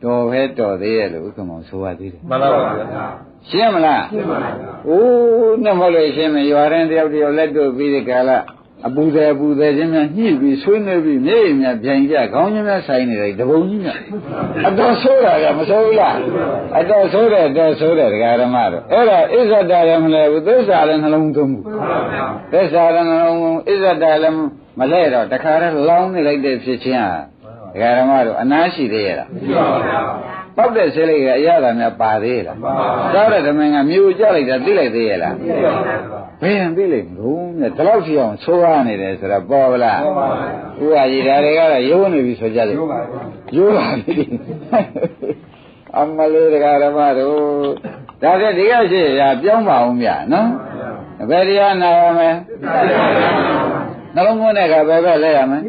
တော်ပဲတော်သေးရဲ့လို့ဥက္ကမောဆိုရသေးတယ်မှန်ပါပါဗျာရှင်းမလားရှင်းပါပါအိုးနဲ့မဟုတ်လို့ရှင်းမယ်ရွာရင်တယောက်တယောက်လက်တို့ပြီးဒီကလာအပူသေးချင်းများညှိပြီးဆွေးနွေးပြီးမျက်ရည်များပြိုင်ကြခေါင်းချင်းများဆိုင်နေတယ်တပုံကြီးများအတော်ဆိုးတာကမဆိုးဘူးလားအတော်ဆိုးတယ်တော်ဆိုးတယ်ဒကာဓမ္မတို့အဲ့ဒါအစ္ဆဒလည်းမလဲဘူးသစ္စာလည်းနှလုံးသွင်းဘူးသစ္စာလည်းနှလုံးသွင်းအစ္ဆဒလည်းမလဲတော့တခါတည်းလောင်းနေလိုက်တဲ့ဖြစ်ချင်းဟာဒကာဓမ္မတို့အနားရှိသေးရဲ့လားရှိပါဗျာပောက်တဲ့ဆေးလေးကအရသာများပါသေးလားစားတဲ့ဓမ္မငါမြို့ကြလိုက်တာသိလိုက်သေးရဲ့လားဘယ်ရင်သိလိုက်ဘူးမြတ်ဒီလောက်ရှိအောင်ဆိုးရနေတယ်ဆိုတော့ပေါ်လားဥပါကြီးဒါတွေကတော့ရိုးနေပြီဆိုကြတယ်ရိုးပါပြီအမလေးဒကာဓမ္မတို့ဒါကဒီကရှိရပြောင်းပါအောင်မြနော်ဘယ်တရားနာရမလဲနှလုံးသွင်းတဲ့အခါဘယ်ဘက်လဲရမလဲ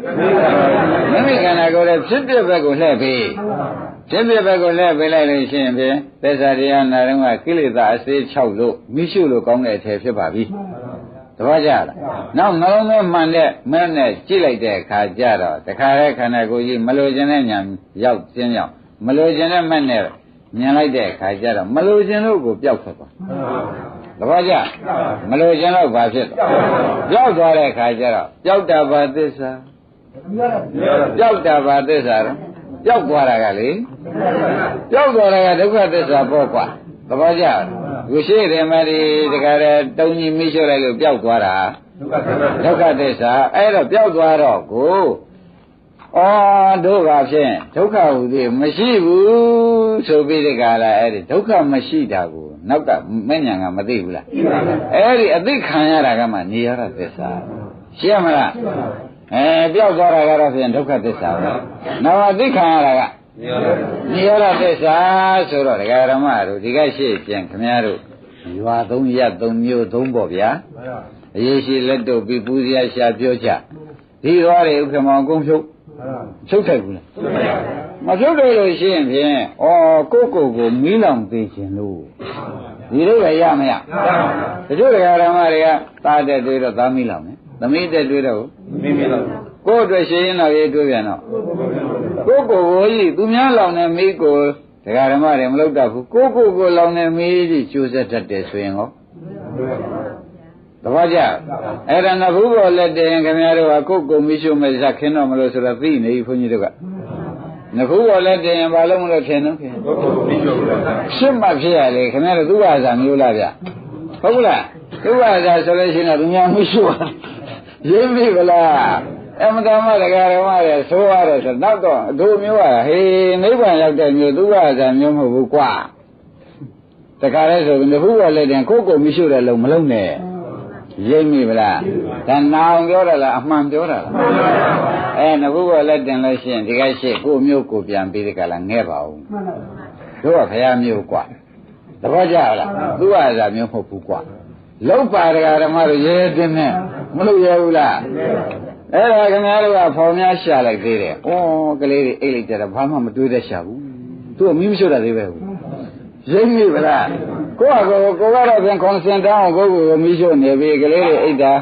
မိမိခန္ဓာကိုယ်ရဲ့ဖြစ်ပြဘက်ကိုလှည့်ပြီးဖြစ်ပြဘက်ကိုလှည့်ပေးလိုက်လို့ရှိရင်ဖြင့်သစ္စာတရားနာတော့ကကိလေသာအစေး6လို့မိရှုလို့ကောင်းတဲ့အထည်ဖြစ်ပါပြီသဘောကျလားနောက်နှလုံးသွင်းမှန်တဲ့မဲနဲ့ကြည့်လိုက်တဲ့အခါကျတော့တခါတည်းခန္ဓာကိုယ်ကြီးမလိုချင်တဲ့ညာရောက်ခြင်းကြောင့်မလိုချင်တဲ့မဲနဲ့မြင်လိုက်တဲ့အခါကျတော့မလိုချင်လို့ကိုပျောက်ထွက်သွားသဘောကျမလိုချင်တော့ဘာဖြစ်ပျောက်သွားတဲ့အခါကျတော့ပျောက်တာဘာသစ္စာပျောက်တာဘာသစ္စာတော့ပျောက်သွားတာကလေပျောက်သွားတာကဒုက္ခသစ္စာပေါ့ကွာသဘောကျကိုရှိတယ်မဒီတခါတည်းတုံကြီးမိရှုလိုက်လို့ပျောက်သွားတာဒုက္ခသစ္စာအဲ့တော့ပျောက်သွားတော့ကိုတို့ကဖြင့်ဒုက္ခဟူသည်မရှိဘူးဆိုပြီးဒီကလာအဲ့ဒီဒုက္ခမရှိတာကိုနောက်ကမဉ္ဇဏ်ကမသိဘူးလားအဲ့ဒီအသိခံရတာကမှနေရတာသစ္စာရှင်းမလားပျောက်သွားတာကတော့ဖြင့်ဒုက္ခသစ္စာပဲနောက်အသိခံရတာကနေရတာသစ္စာဆိုတော့ဒကာရမတို့ဒီကရှိပြန်ခင်ဗျားတို့ရွာ3ရက်3မျိုး3ပေါ့ဗျာအရေးရှိလက်တို့ပြီးပူဇော်ရှာပြောကြဒီသွားတွေဥက္ကမောင်ကုန်းဖြုတ်ချုပ်ထိုက်ဘူးလားမချုပ်တယ်လို့ရှိရင်ဖြင့်ကိုမီးလောင်သေးခြင်းလို့ဒီလိုပဲရမရတချို့ဒကာရမတွေကသားတဲ့တွေးတော့သားမီးလောင်တယ်သမီးတဲ့တွေးတော့မီးလောင်ကိုယ်အတွက်ရှင်းရင်တော့ရေးတွေးပြန်တော့ကိုကြီးသူများလောင်တဲ့မီးကိုဒကာရမတွေမလုပ်တတ်ဘူးကိုလောင်တဲ့မီးကြီးကျိုးဆက်တတ်တယ်ဆိုရင်ဟောသဘောကျအဲ့ဒါနဘူးပေါ်လက်တင်ခင်ဗျားတို့ကကိုမီးရှို့မဲ့ဇက်ခင်းတော့မလို့ဆိုတော့သိနေပြီခွန်ကြီးတို့ကနဘူးပေါ်လက်တင်ဘာလို့မလို့ထင်တော့ခင်မီးရှို့ရှင်းမှဖြစ်ရလေခင်ဗျားတို့သူ့ဘာသာမျိုးလားဗျဟုတ်လားသူ့ဘာသာဆိုလို့ရှိရင်တော့သူများမီးရှို့ ရိပ်ပြီဗလားအမတမတရားဓမ္မတွေဆိုရတယ်ဆိုတော့တော့အတို့မျိုးကဟေးနိဗ္ဗာန်ရောက်တဲ့မျိုးသူကသာမျိုးမဟုတ်ဘူးကွာတခါလဲဆိုရင်ဘုရားလက်တင်ကိုယ့်ကိုမရှိတဲ့လုံမလုံးနဲ့ရိပ်မိဗလားဒါနာအောင်ပြောတာလားအမှန်ပြောတာလားနဘုရားလက်တင်လို့ရှိရင်ဒီကရှိကိုမျိုးကိုပြန်ပြီးဒီကလာငဲ့ပါဦးတို့ကဘုရားမျိုးကွာသဘောကျလားသူကသာမျိုးမဟုတ်ဘူးကွာလောက်ပါတရားဓမ္မတို့ရဲတင်းနဲ့မလို့ရဘူးလားအဲ့ဒါခင်ဗျားတို့ကဖော်များရှာလိုက်သေးတယ်။ဩကလေးတွေအိတ်လိုက်ကြတာဘာမှမတွေးတတ်ရှာဘူး။သူကမီးမရှို့တာသေးပဲ။ရိပ်မိဗလား။ကိုကတော့ပြန်ကွန်စင်တောင်းကိုမီးရှို့နေပြီကလေးတွေအိတ်တာ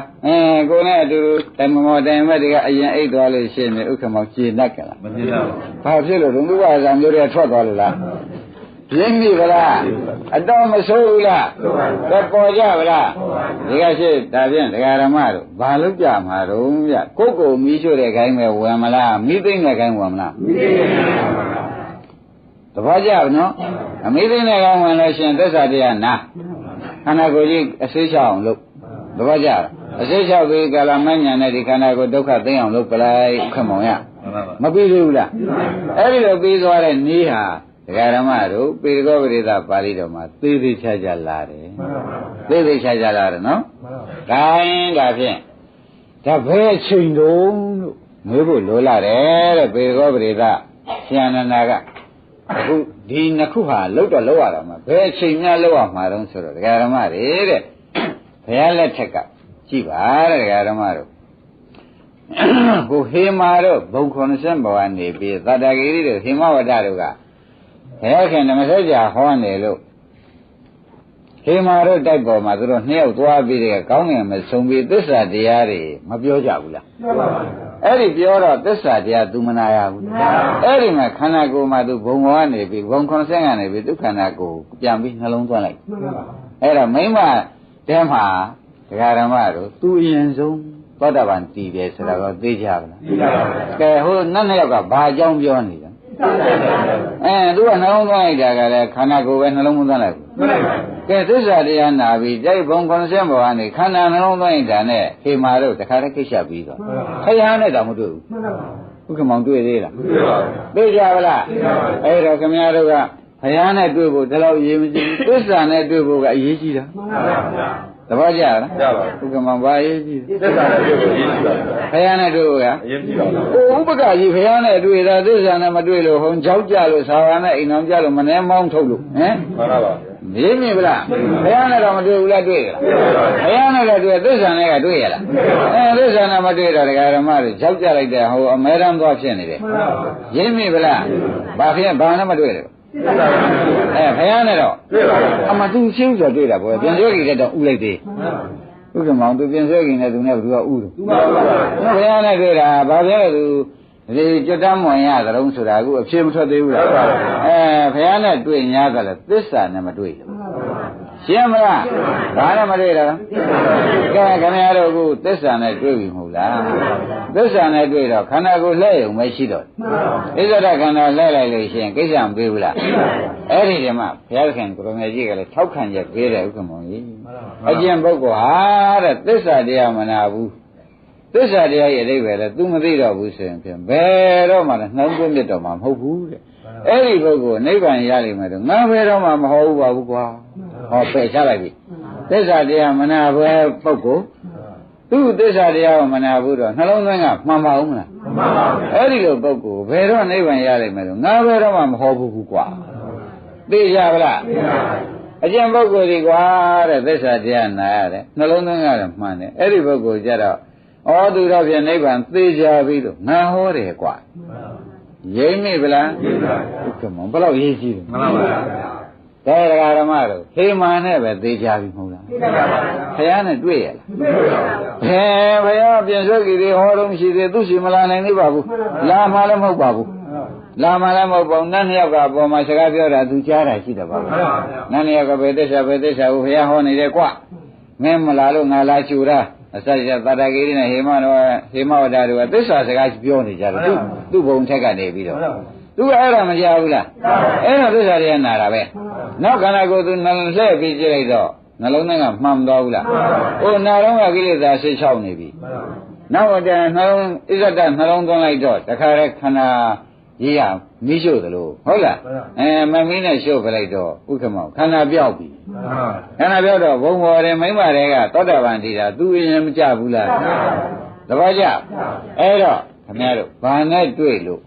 ကိုနဲ့အတူတူတိုင်မော်တိုင်မက်တွေကအရင်အိတ်သွားလို့ရှိရင်ဥက္ကမောင်ကျေနပ်ကြလား။မကျေနပ်ဘူး။ဘာဖြစ်လို့ဒုက္ခဝါစာမျိုးတွေထွက်သွားလို့လား။ရင်းပြီဗလားအတော်မဆိုးဘူးလားပေါ်ကြဗလားဒီကရှိဒါဖြင့်ဒကာရမတို့ဘာလို့ကြမှာတော့ဗျကိုယ့်ကိုမီးရှို့တဲ့ခိုင်းပဲဝင်မလားမီးသိမ့်တဲ့ခိုင်းဝင်မလားမီးသိမ့်တဲ့ခိုင်းဝင်ပါလားတပည့်ကြဘူးနော်အမီးသိမ့်တဲ့ခိုင်းဝင်လို့ရှင်သစ္စာတရားနာခန္ဓာကိုယ်ကြီးအစိချအောင်လုပ်တပည့်ကြအစိချပြီးကာလမဉ္ဇဏ်နဲ့ဒီခန္ဓာကိုယ်ဒုက္ခသိမ့်အောင်လုပ်ပလိုက်ခမောင်ရမပြီးသေးဘူးလားအဲ့ဒီလိုပြီးသွားတဲ့နည်းဟာဒကာဓမ္မတို့ပေရကောပရိသပါဠိတော်မှာသေးသေးချာချာလာတယ်သေးသေးချာချာလာတယ်နော်ဒါရင်ဒါဖြင့်ဒါဘယ်ချိန်တုံးလို့မေးဖို့လိုလာတယ်တဲ့ပေရကောပရိသရှင်အနန္ဒာကအခုဒီနှစ်ခုဟာလောက်တော့လောက်ရတာမှာဘယ်ချိန်များလောက်ရမှာတုံးဆိုတော့ဒကာဓမ္မတွေတဲ့ဘုရားလက်ထက်ကကြည့်ပါတဲ့ဒကာဓမ္မတို့ကိုဟေမာတို့ဘုံ90ဘဝနေပြီးသတ္တဂိရိတို့ဟေမဝဒတို့ကဘုရားခင်ဓမ္မစကြာဟောနေလို့ဟေမာတို့တိုက်ပေါ်မှာသူတို့နှစ်ယောက်သွားပြီးတဲ့ကောင်းငင်မဆုံးပြီးသစ္စာတရားတွေမပြောကြဘူးလားပြောပါဘူးအဲ့ဒီပြောတော့သစ္စာတရားသူမနာရဘူးအဲ့ဒီမှာခန္ဓာကိုယ်မှာသူဘုံဘောကနေပြီးဘုံ90ကနေပြီးဒုက္ခနာကိုပြန်ပြီးနှလုံးသွင်းလိုက်အဲ့တော့မိမတဲမှာဒကာဓမ္မတို့သူအရင်ဆုံးသောတာပန်တည်တယ်ဆိုတာတော့သိကြပါလားသိပါပါကဲဟိုနှစ်ယောက်ကဘာအကြောင်းပြောနေလဲသူကနှလုံးသွင်းလိုက်တာကလည်းခန္ဓာကိုယ်ပဲနှလုံးမသွင်းလိုက်ဘူးကဲသစ္စာတရားနာပြီးတိုက်ဘုံ90ဘောကနေခန္ဓာနှလုံးသွင်းလိုက်တာနဲ့ဟေမာတို့တခါတည်းကိစ္စပြီးတော့ခရမ်းနဲ့တော့မတွေ့ဘူးဥက္ကမောင်တွေ့သေးလားမတွေ့ပါဘူးသိကြပါလားအဲ့တော့ခင်ဗျားတို့ကဘုရားနဲ့တွေ့ဖို့ဒီလောက်အရေးမကြီးဘူးသစ္စာနဲ့တွေ့ဖို့ကအရေးကြီးတာမှန်ပါဗျာတပည့်ကြလားကြပါဘူးဥက္ကမောင်ဘာအရေးကြီးလဲသစ္စာနဲ့တွေ့ဖို့အရေးကြီးပါဘုရားနဲ့တွေ့ဖို့ကအရေးကြီးပါဘူးဥပက္ခကြီးဘုရားနဲ့တွေ့တာသစ္စာနဲ့မတွေ့လို့ဟောကြောက်ကြလို့သာဝရနဲ့အိမ်အောင်ကြလို့မနှဲမောင်းထုတ်လို့ဟမ်မှန်ပါပါမင်းမြင်ဗလားဘုရားနဲ့တော့မတွေ့ဘူးလားတွေ့ရလားဘုရားနဲ့လည်းတွေ့သစ္စာနဲ့ကတွေ့ရလားသစ္စာနဲ့မတွေ့တော့ဒကာဓမ္မတွေကြောက်ကြလိုက်တဲ့ဟိုအမဲတမ်းသွားဖြစ်နေတယ်ရင်းမြင်ဗလားဘာဖြစ်ဘာနဲ့မတွေ့တယ်ဘုရားနဲ့တော့တွေ့ပါဘူးအမသူရှင်းဆိုတွေ့တာပေါ့ပြင်ဆွဲကြီးတဲ့တော့ဥလိုက်သေးဥက္ကမောင်သူပြင်ဆွဲကြီးနဲ့သူနဲ့ဘယ်သူကဥတယ်သူပါဘူးဘုရားနဲ့တွေ့တာဘာဖြစ်လဲသူဒီကြွတမ်းမွန်ရသလုံးဆိုတာအခုအဖြစ်မထွက်သေးဘူးလားဘုရားနဲ့တွေ့냐ကလည်းသစ္စာနဲ့မတွေ့ဘူးရှင်းမလားဘာနဲ့မတွေ့တာကဲခင်ဗျားတို့အခုသစ္စာနဲ့တွေ့ပြီမဟုတ်လားသစ္စာနဲ့တွေ့တော့ခန္ဓာကိုယ်လှည့်ရုံပဲရှိတော့ဣဇဒခန္ဓာလှည့်လိုက်လို့ရှိရင်ကိစ္စမပြေဘူးလားအဲ့ဒီတည်းမှာဘုရားခင်ကိုရမေကြီးကလည်းထောက်ခံချက်ပေးတယ်ဥက္ကမောင်ကြီးအကျင့်ပုဂ္ဂိုလ်ဟာတဲ့သစ္စာတရားမနာဘူးသစ္စာတရားရဲ့အဓိပ္ပာယ်လည်း तू မသိတော့ဘူးဆိုရင်ဖြင့်ဘယ်တော့မှလည်းနှောင်းသွင်းမြတ်တော့မှမဟုတ်ဘူးတဲ့အဲ့ဒီပုဂ္ဂိုလ်နိဗ္ဗာန်ရလိမ့်မယ်တော့ငါဘယ်တော့မှမဟုတ်ပါဘူးကွာဟောပယ်ချလိုက်ပြီသစ္စာတရားမနာဘယ်ပုဂ္ဂိုလ်သူ့သစ္စာတရားကိုမနာဘူးတော့နှလုံးသွင်းကမှန်ပါဦးမလားမှန်ပါပါအဲ့ဒီလိုပုဂ္ဂိုလ်ဘယ်တော့နိဗ္ဗာန်ရလိမ့်မယ်တော့ငါဘယ်တော့မှမဟုတ်ဘူးကွာသိကြပါလားသိပါပါအကျင့်ပုဂ္ဂိုလ်ဒီကွာတဲ့သစ္စာတရားနာရတယ်နှလုံးသွင်းရတယ်မှန်တယ်အဲ့ဒီပုဂ္ဂိုလ်ကြတော့ဩသူတော့ပြန်နိဗ္ဗာန်သိကြပြီလို့ငါဟောတယ်ကွာရိမ့်မိဗလားရိမ့်ပါဘူးဘယ်လောက်ရေးကြည့်လဲမှန်ပါပါတရားဓမ္မတို့ဟေမာနဲ့ပဲသိကြပြီမဟုတ်လားသိပါပါဘုရားနဲ့တွေ့ရလားတွေ့ပါဘူးဘယ်ဘုရားပြင်ဆွဲကြီးတွေဟောတော့ရှိသေးသူရှိမလာနိုင်သေးပါဘူးလာမှလည်းမဟုတ်ပါဘူးလာမှလည်းမဟုတ်ပါဘူးနတ်နှစ်ယောက်ကအပေါ်မှာစကားပြောတာသူကြားတာရှိတယ်ပါဘူးနတ်နှစ်ယောက်ကဘယ်သစ္စာကိုဘုရားဟောနေတယ်ကွမင်းမလာလို့ငါလာချူတာအစရသတ္တဂိရိနဲ့ဟေမဝဒတို့ကသစ္စာစကားပြောနေကြတယ်သူ့ဘုံထက်ကနေပြီးတော့သူကအဲ့ဒါမကြဘူးလားအဲ့တော့သစ္စာတွေကနာတာပဲနောက်ခန္ဓာကိုယ်သူနှလှည့်ပြီးကြည့်လိုက်တော့ နှလုံးသွင်းကမှန်သွားဘူးလားဟိုနာတော့ကကိလေသာ16နေပြီနောက်တော့နှလုံးဣဇဒနှလုံးသွင်းလိုက်တော့တခါတည်းခန္ဓာကြီးရမီးရှို့သလိုဟုတ်လားမမီးနဲ့ရှို့ပလိုက်တော့ဥက္ကမောခန္ဓာပြောက်ပြီခန္ဓာပြောက်တော့ဘုံဘော်တယ်မိမတွေကသောတာပန်တည်တာသူရင်မကြဘူးလားတပည့်ကြအဲ့တော့ခင်ဗျားတို့ဘာနဲ့တွေ့လို့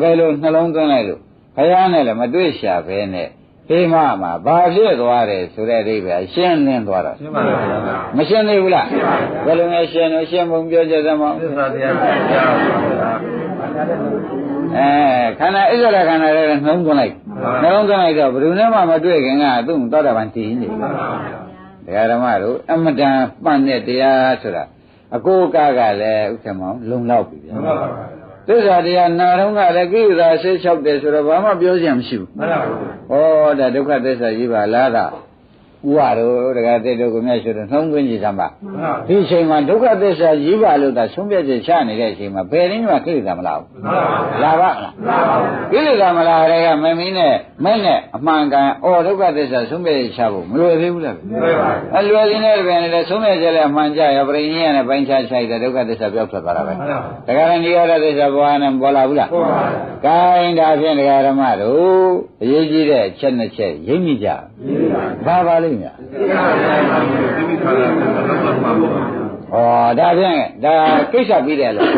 ဘယ်လိုနှလုံးသွင်းလိုက်လို့ခရမ်းနဲ့လည်းမတွေ့ရှာပဲနဲ့ဒီမှာဘာဖြစ်သွားတယ်ဆိုတဲ့အိဗယ်ရှင်းလင်းသွားတာရှင်းပါပါဗျာမရှင်းသေးဘူးလားဘယ်လိုလဲရှင်းလို့ရှင်းပုံပြောကြစမ်းမသစ္စာတရားကြားပါခန္ဓာဣဇရခန္ဓာလည်းနှလုံးသွင်းလိုက်နှလုံးသွင်းလိုက်တော့ဘယ်သူနဲ့မှမတွေ့ခင်ကသူ့သောတာပန်တည်နေတယ်ဓမ္မတို့အမတန်ပန့်တဲ့တရားဆိုတာအကိုကလည်းဥက္ကမောလုံလောက်ပြီဗျာသစ္စာတရားနာတော့ကလည်းကိလေသာ16တယ်ဆိုတော့ဘာမှပြောစရာမရှိဘူးမှန်ပါဘူးဩဒါဒုက္ခသစ္စာကြီးပါလားကဥပါတို့တရားသစ်တို့ကိုမြတ်ရှိတော့နှုံးသွင်းကြည့်စမ်းပါဒီအချိန်မှာဒုက္ခသစ္စာကြီးပါလို့သာဆုံးဖြတ်ချက်ချနေတဲ့အချိန်မှာဘယ်ရင်းမှကိလေသာမလာဘူးလာပါလားကိလေသာမလာတဲ့ကမမင်းနဲ့မဲ့နဲ့အမှန်ကန်ဩဒုက္ခသစ္စာဆုံးဖြတ်ချက်ချဖို့မလွယ်သေးဘူးလားအလွယ်သေးတဲ့ပြန်လည်းဆုံးဖြတ်ချက်လည်းအမှန်ကြရပြိဉ္စနဲ့ပိုင်းခြားချိုက်တဲ့ဒုက္ခသစ္စာပြောက်ထွက်သွားတာပဲတရားရဏိရောဓသစ္စာဘဝနဲ့ပေါ်လာဘူးလားကိုင်းဒါဖြင့်တရားဓမ္မတို့အရေးကြီးတဲ့ချက်နှစ်ချက်ရိပ်မိကြဘာပါလိမ့်မယ်ဩဒါဖြင့်ဒါကိစ္စပြီးတယ်လို့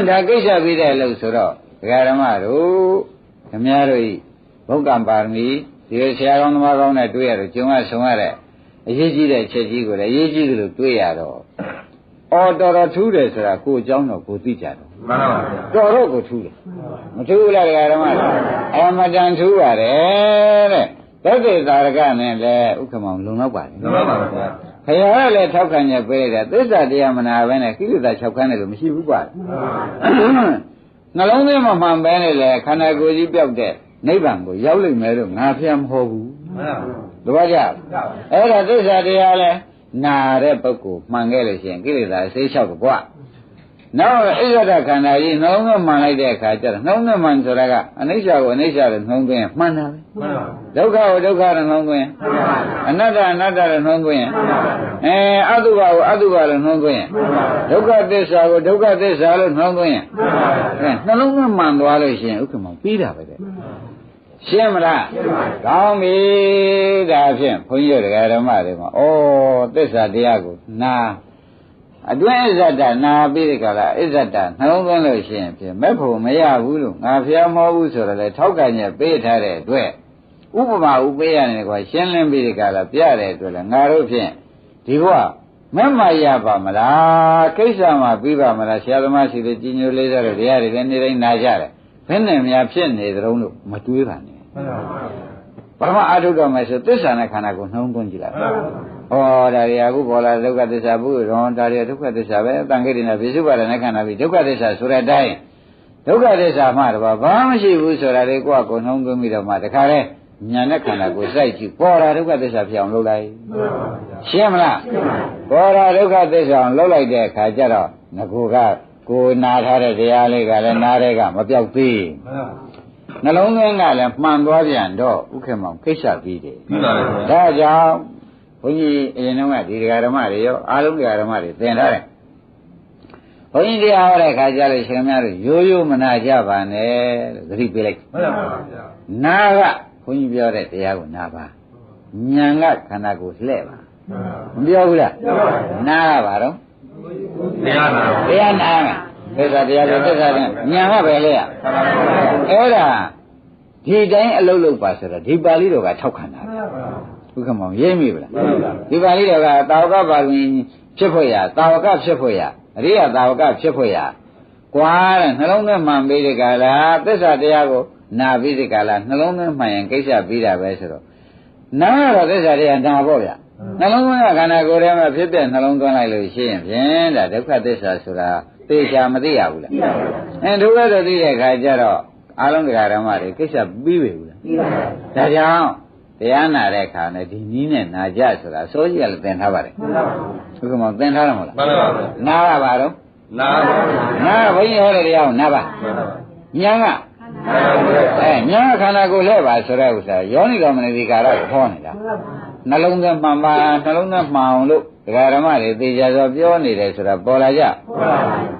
ဒါကိစ္စပြီးတယ်လို့ဆိုတော့ဒကာဓမ္မတို့ခမည်းတော်ဤဘုက္ကံပါရမီဒီဆရာကောင်းသမားကောင်းနဲ့တွေ့ရတော့ကျုံရဆုံရတဲ့အရေးကြီးတဲ့ချက်ကြီးကိုလည်းအရေးကြီးတယ်လို့တွေ့ရတော့တော်တော်ထူးတယ်ဆိုတာကိုအကြောင်းတော့ကိုသိကြတယ်မှန်ပါဗျာတော်တော့ကိုထူးတယ်မထူးဘူးလားဒကာဓမ္မအမတန်ထူးပါတယ်တဲ့သစ္စေသာရကနဲ့လည်းဥက္ကမောင်လုံလောက်ပါတယ်လုံလောက်ပါဗျာခရကလည်းထောက်ခံရပေးတယ်သစ္စာတရားမနာပဲနဲ့ကိလေသာ6ခန်းတယ်လို့မရှိဘူးကွာနှလုံးသွင်းမှမှန်ပဲနဲ့လေခန္ဓာကိုယ်ကြီးပြောက်တဲ့နိဗ္ဗာန်ကိုရောက်လိမ့်မယ်လို့ငါဖျက်မဟုတ်ဘူးမှန်ပါဗျာအဲ့ဒါသစ္စာတရားလဲနာတဲ့ပုဂ္ဂိုလ်မှန်ခဲ့လို့ရှိရင်ကိလေသာ16ကိုကွာနောက်ဣဇဒခန္ဓာကြီးနှလုံးသွင်းမှန်လိုက်တဲ့အခါကျတော့နှလုံးသွင်းမှန်ဆိုတာကအနိစ္စကိုအနိစ္စလို့နှလုံးသွင်းမှန်တာပဲမှန်ပါဒုက္ခကိုဒုက္ခလို့နှလုံးသွင်းအနတ္တအနတ္တလို့နှလုံးသွင်းအတုပကိုအတုပလို့နှလုံးသွင်းဒုက္ခသစ္စာကိုဒုက္ခသစ္စာလို့နှလုံးသွင်းနှလုံးသွင်းမှန်သွားလို့ရှိရင်ဥက္ကမောင်ပြီးတာပဲတဲ့ရှင်းမလားကောင်းပြီဒါဖြင့်ဘုန်းကြီးတို့ဓမ္မတွေမှာဩသစ္စာတရားကိုနာအတွင်းဣဇဒနာပြီးတဲ့ကလာဣဇဒနှလုံးသွင်းလို့ရှိရင်ဖြင့်မဲ့ဖို့မရဘူးလို့ငါဖျားမဟုတ်ဘူးဆိုတော့လေထောက်ကန်ရပေးထားတဲ့အတွက်ဥပမာဥပေးရတယ်ကွာရှင်းလင်းပြီးတဲ့ကလာပြတဲ့အတွက်လေငါတို့ဖြင့်ဒီဘဝမဲ့မရပါမလားကိစ္စမှာပြီးပါမလားဆရာသမားရှိတဲ့ကြီးညိုလေးစားတဲ့တရားတွေလည်းနေတိုင်းနာကြတယ်ဘယ်နဲ့များဖြစ်နေသလုံးလို့မတွေးပါနဲ့ပရမအာထုတော်မယ်ဆိုသစ္စာနဲ့ခန္ဓာကိုနှုံးသွင်းကြည့်လိုက်ဩဒါရီအခုပေါ်လာဒုက္ခသစ္စာဘုရောဒါရီဒုက္ခသစ္စာပဲအတန်ခိတိနဲ့ပြစ္ဆုပါဒနဲ့ခန္ဓာပြီးဒုက္ခသစ္စာဆိုတဲ့အတိုင်းဒုက္ခသစ္စာမှတော့ဘာမှမရှိဘူးဆိုတာလေကိုယ့်ကိုနှုံးသွင်းပြီးတော့မှတခါလဲညာနဲ့ခန္ဓာကိုစိုက်ကြည့်ပေါ်လာဒုက္ခသစ္စာဖြစ်အောင်လုပ်လိုက်ရှင်းမလားပေါ်လာဒုက္ခသစ္စာအောင်လုပ်လိုက်တဲ့အခါကျတော့ငကိုကကိုနာထားတဲ့တရားလေးကလည်းနားတဲ့ကမပြောက်သေးနှလုံးသွင်းကလည်းမှန်သွားပြန်တော့ဥက္ကမောင်ခိစ္စပြီးတယ်ဒါကြောင့်ဘုန်းကြီးအရင်ကဒီဓမ္မတွေရောအားလုံးဓမ္မတွေသင်ထားတယ်ဘုန်းကြီးတရားဟောတဲ့ခါကျလို့ရှင်များတို့ရိုးရိုးမနာကြပါနဲ့လို့သတိပေးလိုက်မှန်ပါဗျာနာကဘုန်းကြီးပြောတဲ့တရားကိုနာပါဉာဏ်ကခန္ဓာကိုလှဲ့ပါမပြောဘူးလားနာကဘာတော့တရားနာမယ်သစ္စာတရားတွေသစ္စာတွေဉာဏ်ကပဲလေအဲ့ဒါဒီတိုင်းအလုပ်လုပ်ပါဆိုတော့ဒီပါဠိတော်ကထောက်ခံတာဥက္ကမောင်ရေးမိဗလားဒီပါဠိတော်ကတာဝကပါဠိဖြစ်ဖို့ရတာဝကဖြစ်ဖို့ရအရိယတာဝကဖြစ်ဖို့ရကွာတဲ့နှလုံးသွင်းမှန်ပြီးဒီကလာသစ္စာတရားကိုနာပြီးဒီကလာနှလုံးသွင်းမှန်ရင်ကိစ္စပြီးတာပဲဆိုတော့နာတော့သစ္စာတရားနာဖို့ဗျနှလုံးသွင်းကခန္ဓာကိုယ်ထဲမှာဖြစ်တဲ့နှလုံးသွင်းလိုက်လို့ရှိရင်ဖြင့်ဒါဒုက္ခသစ္စာဆိုတာသိချာမသိရဘူးလားဒုက္ခတော့သိတဲ့အခါကျတော့အလုံးတရားဓမ္မတွေကိစ္စပြီးပြီဘူးလားဒါကြောင့်တရားနာတဲ့အခါနဲ့ဒီနည်းနဲ့နာကြဆိုတာစိုးကြီးကလည်းသင်ထားပါတယ်ဘုကမောသင်ထားတယ်မဟုတ်လားမှန်ပါပါနာကပါတော့နာဘုန်းကြီးဟောတဲ့တရားကိုနာပါညာကညာခန္ဓာကိုယ်လဲပါဆိုတဲ့ဥစ္စာယောနိတော်မနတိကာရကိုဟောနေတာ နှလုံးသွင်းမှန်ပါနှလုံးသွင်းမှန်အောင်လို့ဒကာဓမ္မတွေသေချာစွာပြောနေတယ်ဆိုတာပေါ်လာကြ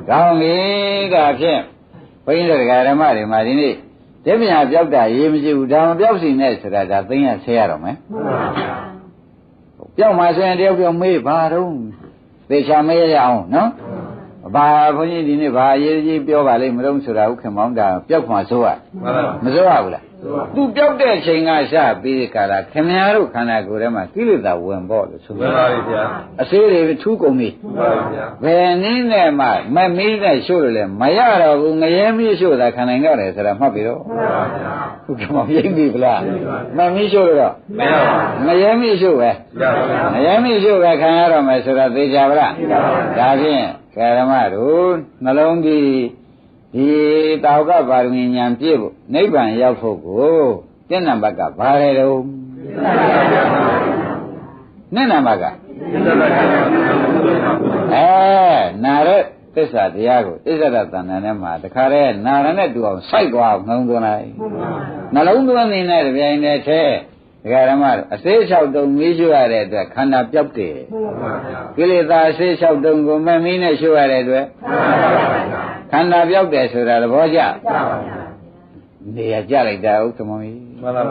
ကောင်းပြီဒါဖြင့်ဘုန်းကြီးတို့ဒကာဓမ္မတွေမှာဒီနေ့တပညာပြောက်တာရေးမရှိဘူးဒါမပြောက်စီနဲ့ဆိုတာဒါသိရဆဲရတော့မယ်ပြောက်မှဆိုရင်တယောက်ပြောမေးဘာတော့သေချာမေးရအောင်နော်ဘာဘုန်းကြီးဒီနေ့ဘာအရေးကြီးပြောပါလိမ့်မလို့ဆိုတာဥက္ကမောင်တာပြောက်ခွာဆိုးရမဆိုးရဘူးလားသူပြောက်တဲ့အချိန်ကစပြီးဒီကလာခင်ဗျားတို့ခန္ဓာကိုယ်ထဲမှာကိလေသာဝင်ပေါ့လို့ဆိုပါပါဗျာအစေးတွေထူးကုန်ပြီပါဗျာဘယ်နည်းနဲ့မှမမီးနဲ့ရှို့လို့လဲမရတော့ဘူးငရဲမီးရှို့တာခံနိုင်ကြတယ်ဆိုတာမှတ်ပြီတော့ပါဗျာဥက္ကမောင်ရိပ်ပြီဗလားမမီးရှို့လို့တော့မရပါဘူးငရဲမီးရှို့ပဲငရဲမီးရှို့ပဲခံရတော့မယ်ဆိုတာသိကြပါလားဒါဖြင့်ဓမ္မတို့နှလုံးဒီတာဝကပါရမီဉာဏ်ပြည့်ဖို့နိဗ္ဗာန်ရောက်ဖို့ကိုတဏ္ဍဘကဘာလဲတော့နိဗ္ဗာန်ဘကနာရသစ္စာတရားကိုသစ္စာတဏ္ဍာနဲ့မှာတခါတည်းနာရနဲ့တူအောင်စိုက်သွားအောင်နှလုံးသွင်းလိုက်နှလုံးသွင်းနေတဲ့ပြိုင်တဲ့ထဲဒကာဓမ္မတို့အစေး၆တုံမီးရှို့ရတဲ့အတွက်ခန္ဓာပြောက်တယ်ကိလေသာအစေး၆တုံကိုမမီးနဲ့ရှို့ရတဲ့အတွက်ခန္ဓာပြောက်တယ်ဆိုတာသဘောကျနေရာကျလိုက်တာဥက္ကမောကြီး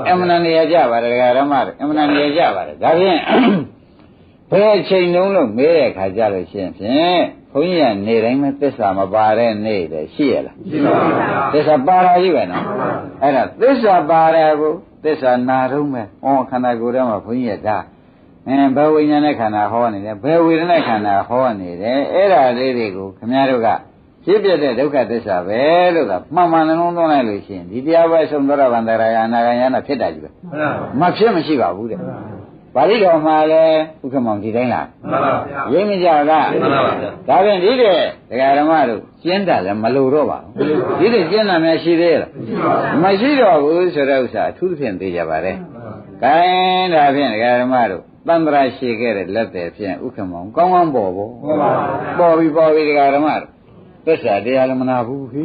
အမှန်နေရာကျပါတယ်ဒကာဓမ္မတို့အမှန်နေရာကျပါတယ်ဒါဖြင့်ဘယ်အချိန်လုံးလို့မေးတဲ့အခါကျလို့ရှိရင်ဖြင့်ဘုန်းကြီးကနေတိုင်းမဲ့သစ္စာမပါတဲ့နေ့တည်းရှိရလားရှိပါဘူးဗျာသစ္စာပါတာကြီးပဲနော်အဲ့ဒါသစ္စာပါတယ်ကိုသစ္စာနာတော့မဲ့ခန္ဓာကိုယ်ထဲမှာဘုန်းကြီးကဒါဘယ်ဝိညာဉ်နဲ့ခန္ဓာဟောနေတယ်ဘယ်ဝေဒနာခန္ဓာဟောနေတယ်အဲ့ဒါလေးတွေကိုခင်ဗျားတို့ကဖြစ်ပြတဲ့ဒုက္ခသစ္စာပဲလို့ကမှန်မှန်လုံးလုံးသွင်းလိုက်လို့ရှိရင်ဒီတရားပဲဆုံးသောဗန္တရာယနာဂယနာဖြစ်တာကြီးပဲမဖြစ်မရှိပါဘူးတဲ့ပါဠိတော်မှာလည်းဥက္ကမောင်ဒီတိုင်းလားမှန်ပါဗျာရင်းမကြလားမှန်ပါဗျာဒါဖြင့်ဒီတဲ့ဒကာဓမ္မတို့ကျင့်တာလည်းမလိုတော့ပါဘူးဒီတဲ့ကျင့်တာများရှိသေးလားမရှိတော့ဘူးဆိုတဲ့ဥစ္စာအထူးသဖြင့်သိကြပါလေကဲဒါဖြင့်ဒကာဓမ္မတို့တန္တရာရှိခဲ့တဲ့လက်တယ်ဖြင့်ဥက္ကမောင်ကောင်းကောင်းပေါ်ပေါ်ပြီဒကာဓမ္မတို့သစ္စာတရားလည်းမနာဘူးဟိ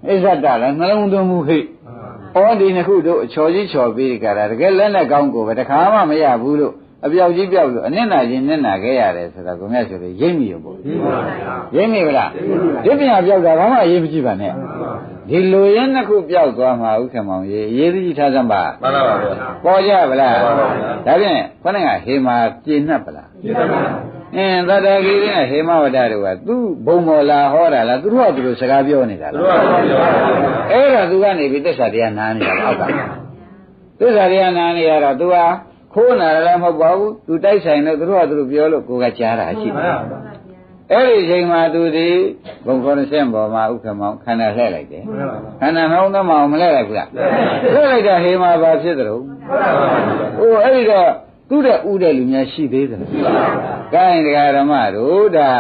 အစ္ဆတလည်းနှလုံးသွင်းမှုဟိဩဒီနှစ်ခုတို့အချော်ကြီးချော်ပြီးကြတာတကယ်လက်နဲ့ကောင်းကိုပဲတခါမှမရဘူးလို့အပြောက်ကြီးပြောက်လို့အနစ်နာချင်းနစ်နာခဲ့ရတယ်ဆိုတာကိုမြတ်ဆိုလို့ရိပ်မိရပေါ့ရိပ်မိဗလားဒီပညာပြောက်တာဘာမှအရေးမကြီးပါနဲ့ဒီလိုရင်းနှစ်ခုပြောက်သွားမှာဥက္ကမောင်ရေအရေးကြီးထားစမ်းပါမှန်ပါပါပေါ်ကြဗလားဒါဖြင့်ခொနဲ့ကဟေမာပြေနှက်ပလားပြေနှက်ပါသတ္တဂိရိနဲ့ဟေမဝတ္တတို့ကသူ့ဘုံမော်လာဟောတာလားသူတို့ကသူတို့စကားပြောနေတာလားအဲ့ဒါသူကနေပြီးသစ္စာတရားနားနေတာအောက်ကသစ္စာတရားနားနေရတော့သူကခိုးနာလည်းမဟုတ်ပါဘူးသူတိုက်ဆိုင်တော့သူတို့ကသူတို့ပြောလို့ကိုယ်ကကြားတာရှိတယ်အဲ့ဒီအချိန်မှာသူဒီဘုံခေါ်တဲ့ပေါ်မှာဥက္ကမောင်ခန္ဓာလှည့်လိုက်တယ်ခန္ဓာနှောင်းသမောင်မလှည့်လိုက်ဘူးလားလှည့်လိုက်တာဟေမာဘာဖြစ်တယ်လို့ဟိုအဲ့ဒီတော့သူ့တဲ့ဥတဲ့လူများရှိသေးတယ်။ကိုင်းတရားဓမ္မတို့ဒါ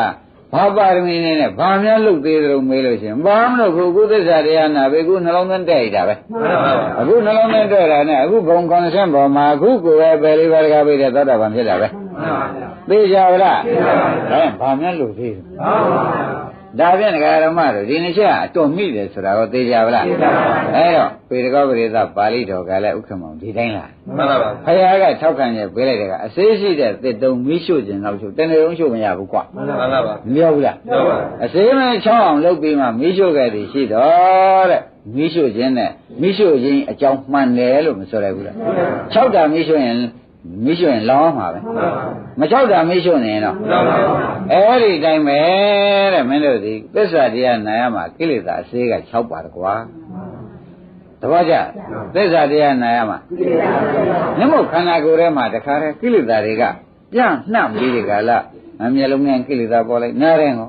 ဘာပါရမီနဲ့ဘာများလုပ်သေးတယ်လို့မေးလို့ရှိရင်ဘာမလို့ခုသစ္စာတရားနာပဲခုနှလုံးသွင်းတဲ့တာပဲ။အခုနှလုံးသွင်းတဲ့တာနဲ့အခုဘုံကောင်းတဲ့ပေါ်မှာအခုကိုယ်ပဲပယ်လေးပါးတကားပြီးတဲ့သောတာပန်ဖြစ်တာပဲ။သိကြပါလား။ဒါဘာများလုပ်သေးတယ်။ဒါဖြင့်ဒကာဓမ္မတို့ဒီနှစ်ချက်အတော်မိတယ်ဆိုတာကိုသိကြပါလားအဲတော့ပေတကောပရိသပါဠိတော်ကလည်းဥက္ကမောင်ဒီတိုင်းလားမှန်ပါပါဘုရားကထောက်ခံရပေးလိုက်တယ်ကအစေးရှိတဲ့သစ်တုံမီးရှို့ခြင်းတော့ရှို့တနေ့လုံးရှို့မရဘူးကွာမှန်ပါပါမပြောဘူးလားပြောပါအစေးမချောင်းအောင်လုပ်ပြီးမှမီးရှို့ခဲ့သည်ရှိတော့တဲ့မီးရှို့ခြင်းနဲ့မီးရှို့ခြင်းအကြောင်းမှန်တယ်လို့မဆိုရဘူးလား6တာမီးရှို့ရင်လောင်းမှာပဲမချောက်တာမေးရှုံနေတော့အဲ့ဒီတိုင်းပဲတဲ့မင်းတို့ဒီသစ္စာတရားနာရမှာကိလေသာအစေးက6ပါတကွာတပည့်ကြသစ္စာတရားနာရမှာမြတ်မို့ခန္ဓာကိုယ်ထဲမှာတခါတည်းကိလေသာတွေကပြန့်နှံ့ပြီးဒီကလာမျက်လုံးနဲ့ကိလေသာပေါ်လိုက်နားတယ်ဟော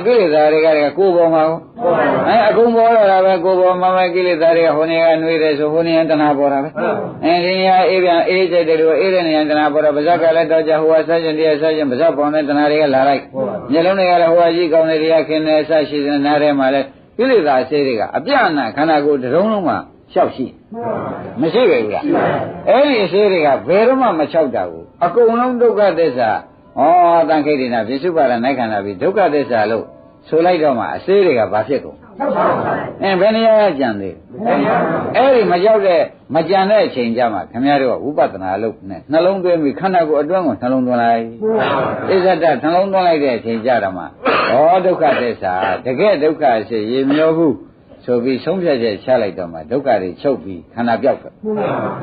ကိလေသာတွေကကိုယ်ပေါ်မှာအကုန်ပေါ်လာတာပဲကိုယ်ပေါ်မှာပဲကိလေသာတွေကဟိုနေကနှွေးတယ်ဆိုဟိုနေကတဏှာပေါ်တာပဲဒီနေရာအေးပြန်အေးချက်တယ်လို့အေးတဲ့နေရာတဏှာပေါ်တာပါဇက်ကလည်းတော့ကြဟိုကဆက်ရှင်တရားဆက်ရှင်ပါဇက်ပေါ်တဲ့တဏှာတွေကလာလိုက်မျက်လုံးတွေကလည်းဟိုကကြီးကောင်းတဲ့တရားခင်းနေဆက်ရှိတဲ့နားထဲမှာလည်းကိလေသာဆေးတွေကအပြအနာခန္ဓာကိုယ်တစ်လုံးလုံးမှာလျှောက်ရှိမရှိပဲဘူးလားအဲ့ဒီဆေးတွေကဘယ်တော့မှမလျှောက်တာဘူးအကုန်လုံးဒုက္ခသစ္စာတန်ခိတ်ဒိနာပြစ္ဆုပါဒနိုင်ခန္ဓာပြီးဒုက္ခသစ္စာလို့ ဆိုလိုက်တော့မှအစေးတွေကဘာဖြစ်ကုန်ဘယ်နေရာကြံသေးအဲ့ဒီမရောက်တဲ့မကြံတဲ့အချိန်ကြမှာခင်ဗျားတို့ကဝိပဿနာလုပ်နဲ့နှလုံးသွင်းပြီးခန္ဓာကိုယ်အတွင်းကိုနှလုံးသွင်းလိုက်ဣဇဒနှလုံးသွင်းလိုက်တဲ့အချိန်ကြတော့မှဩဒုက္ခသစ္စာတကယ်ဒုက္ခရှိရေမျောဘူးဆိုပြီးဆုံးဖြတ်ချက်ချလိုက်တော့မှဒုက္ခတွေချုပ်ပြီးခန္ဓာပြောက်တယ်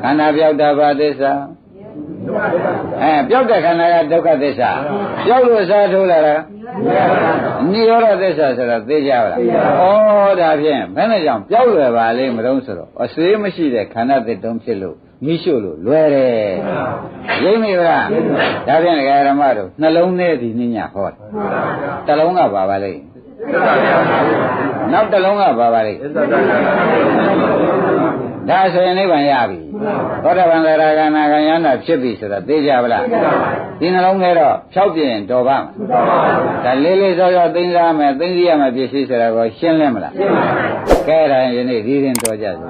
ခန္ဓာပြောက်တာဘာသစ္စာပြောက်တဲ့ခန္ဓာကဒုက္ခသစ္စာပြောက်လို့စားထိုးလာတာနိရောဓသစ္စာဆိုတော့သိကြပါလားဩဒါဖြင့်ဘယ်နဲ့ကြောင့်ပြောက်လွယ်ပါလိမ့်မလို့ဆိုတော့အဆွေးမရှိတဲ့ခန္ဓာသစ်တုံးဖြစ်လို့မိရှုလို့လွယ်တယ်ရိပ်မိဗလားဒါဖြင့်ဒကာရမတို့နှလုံးထဲဒီနည်းညဟောတလုံးကပါပါလိမ့်နောက်တစ်လုံးကပါပါလိမ့်ဒါဆိုရင်နိဗ္ဗာန်ရပြီသောတာပန်သရဂါနာဂံယန္တာဖြစ်ပြီဆိုတော့သိကြပါလားဒီနှလုံးထဲတော့ဖြောက်ပြရင်တော်ပါမှာဒါလေးလေးစောစောသိစားမယ်သိသိရမယ်ပြည့်စည်ဆိုတာကိုရှင်းလင်းမလားရှင်းပါပါကဲဒါရင်ဒီနေ့ဒီရင်တော်ကြစို့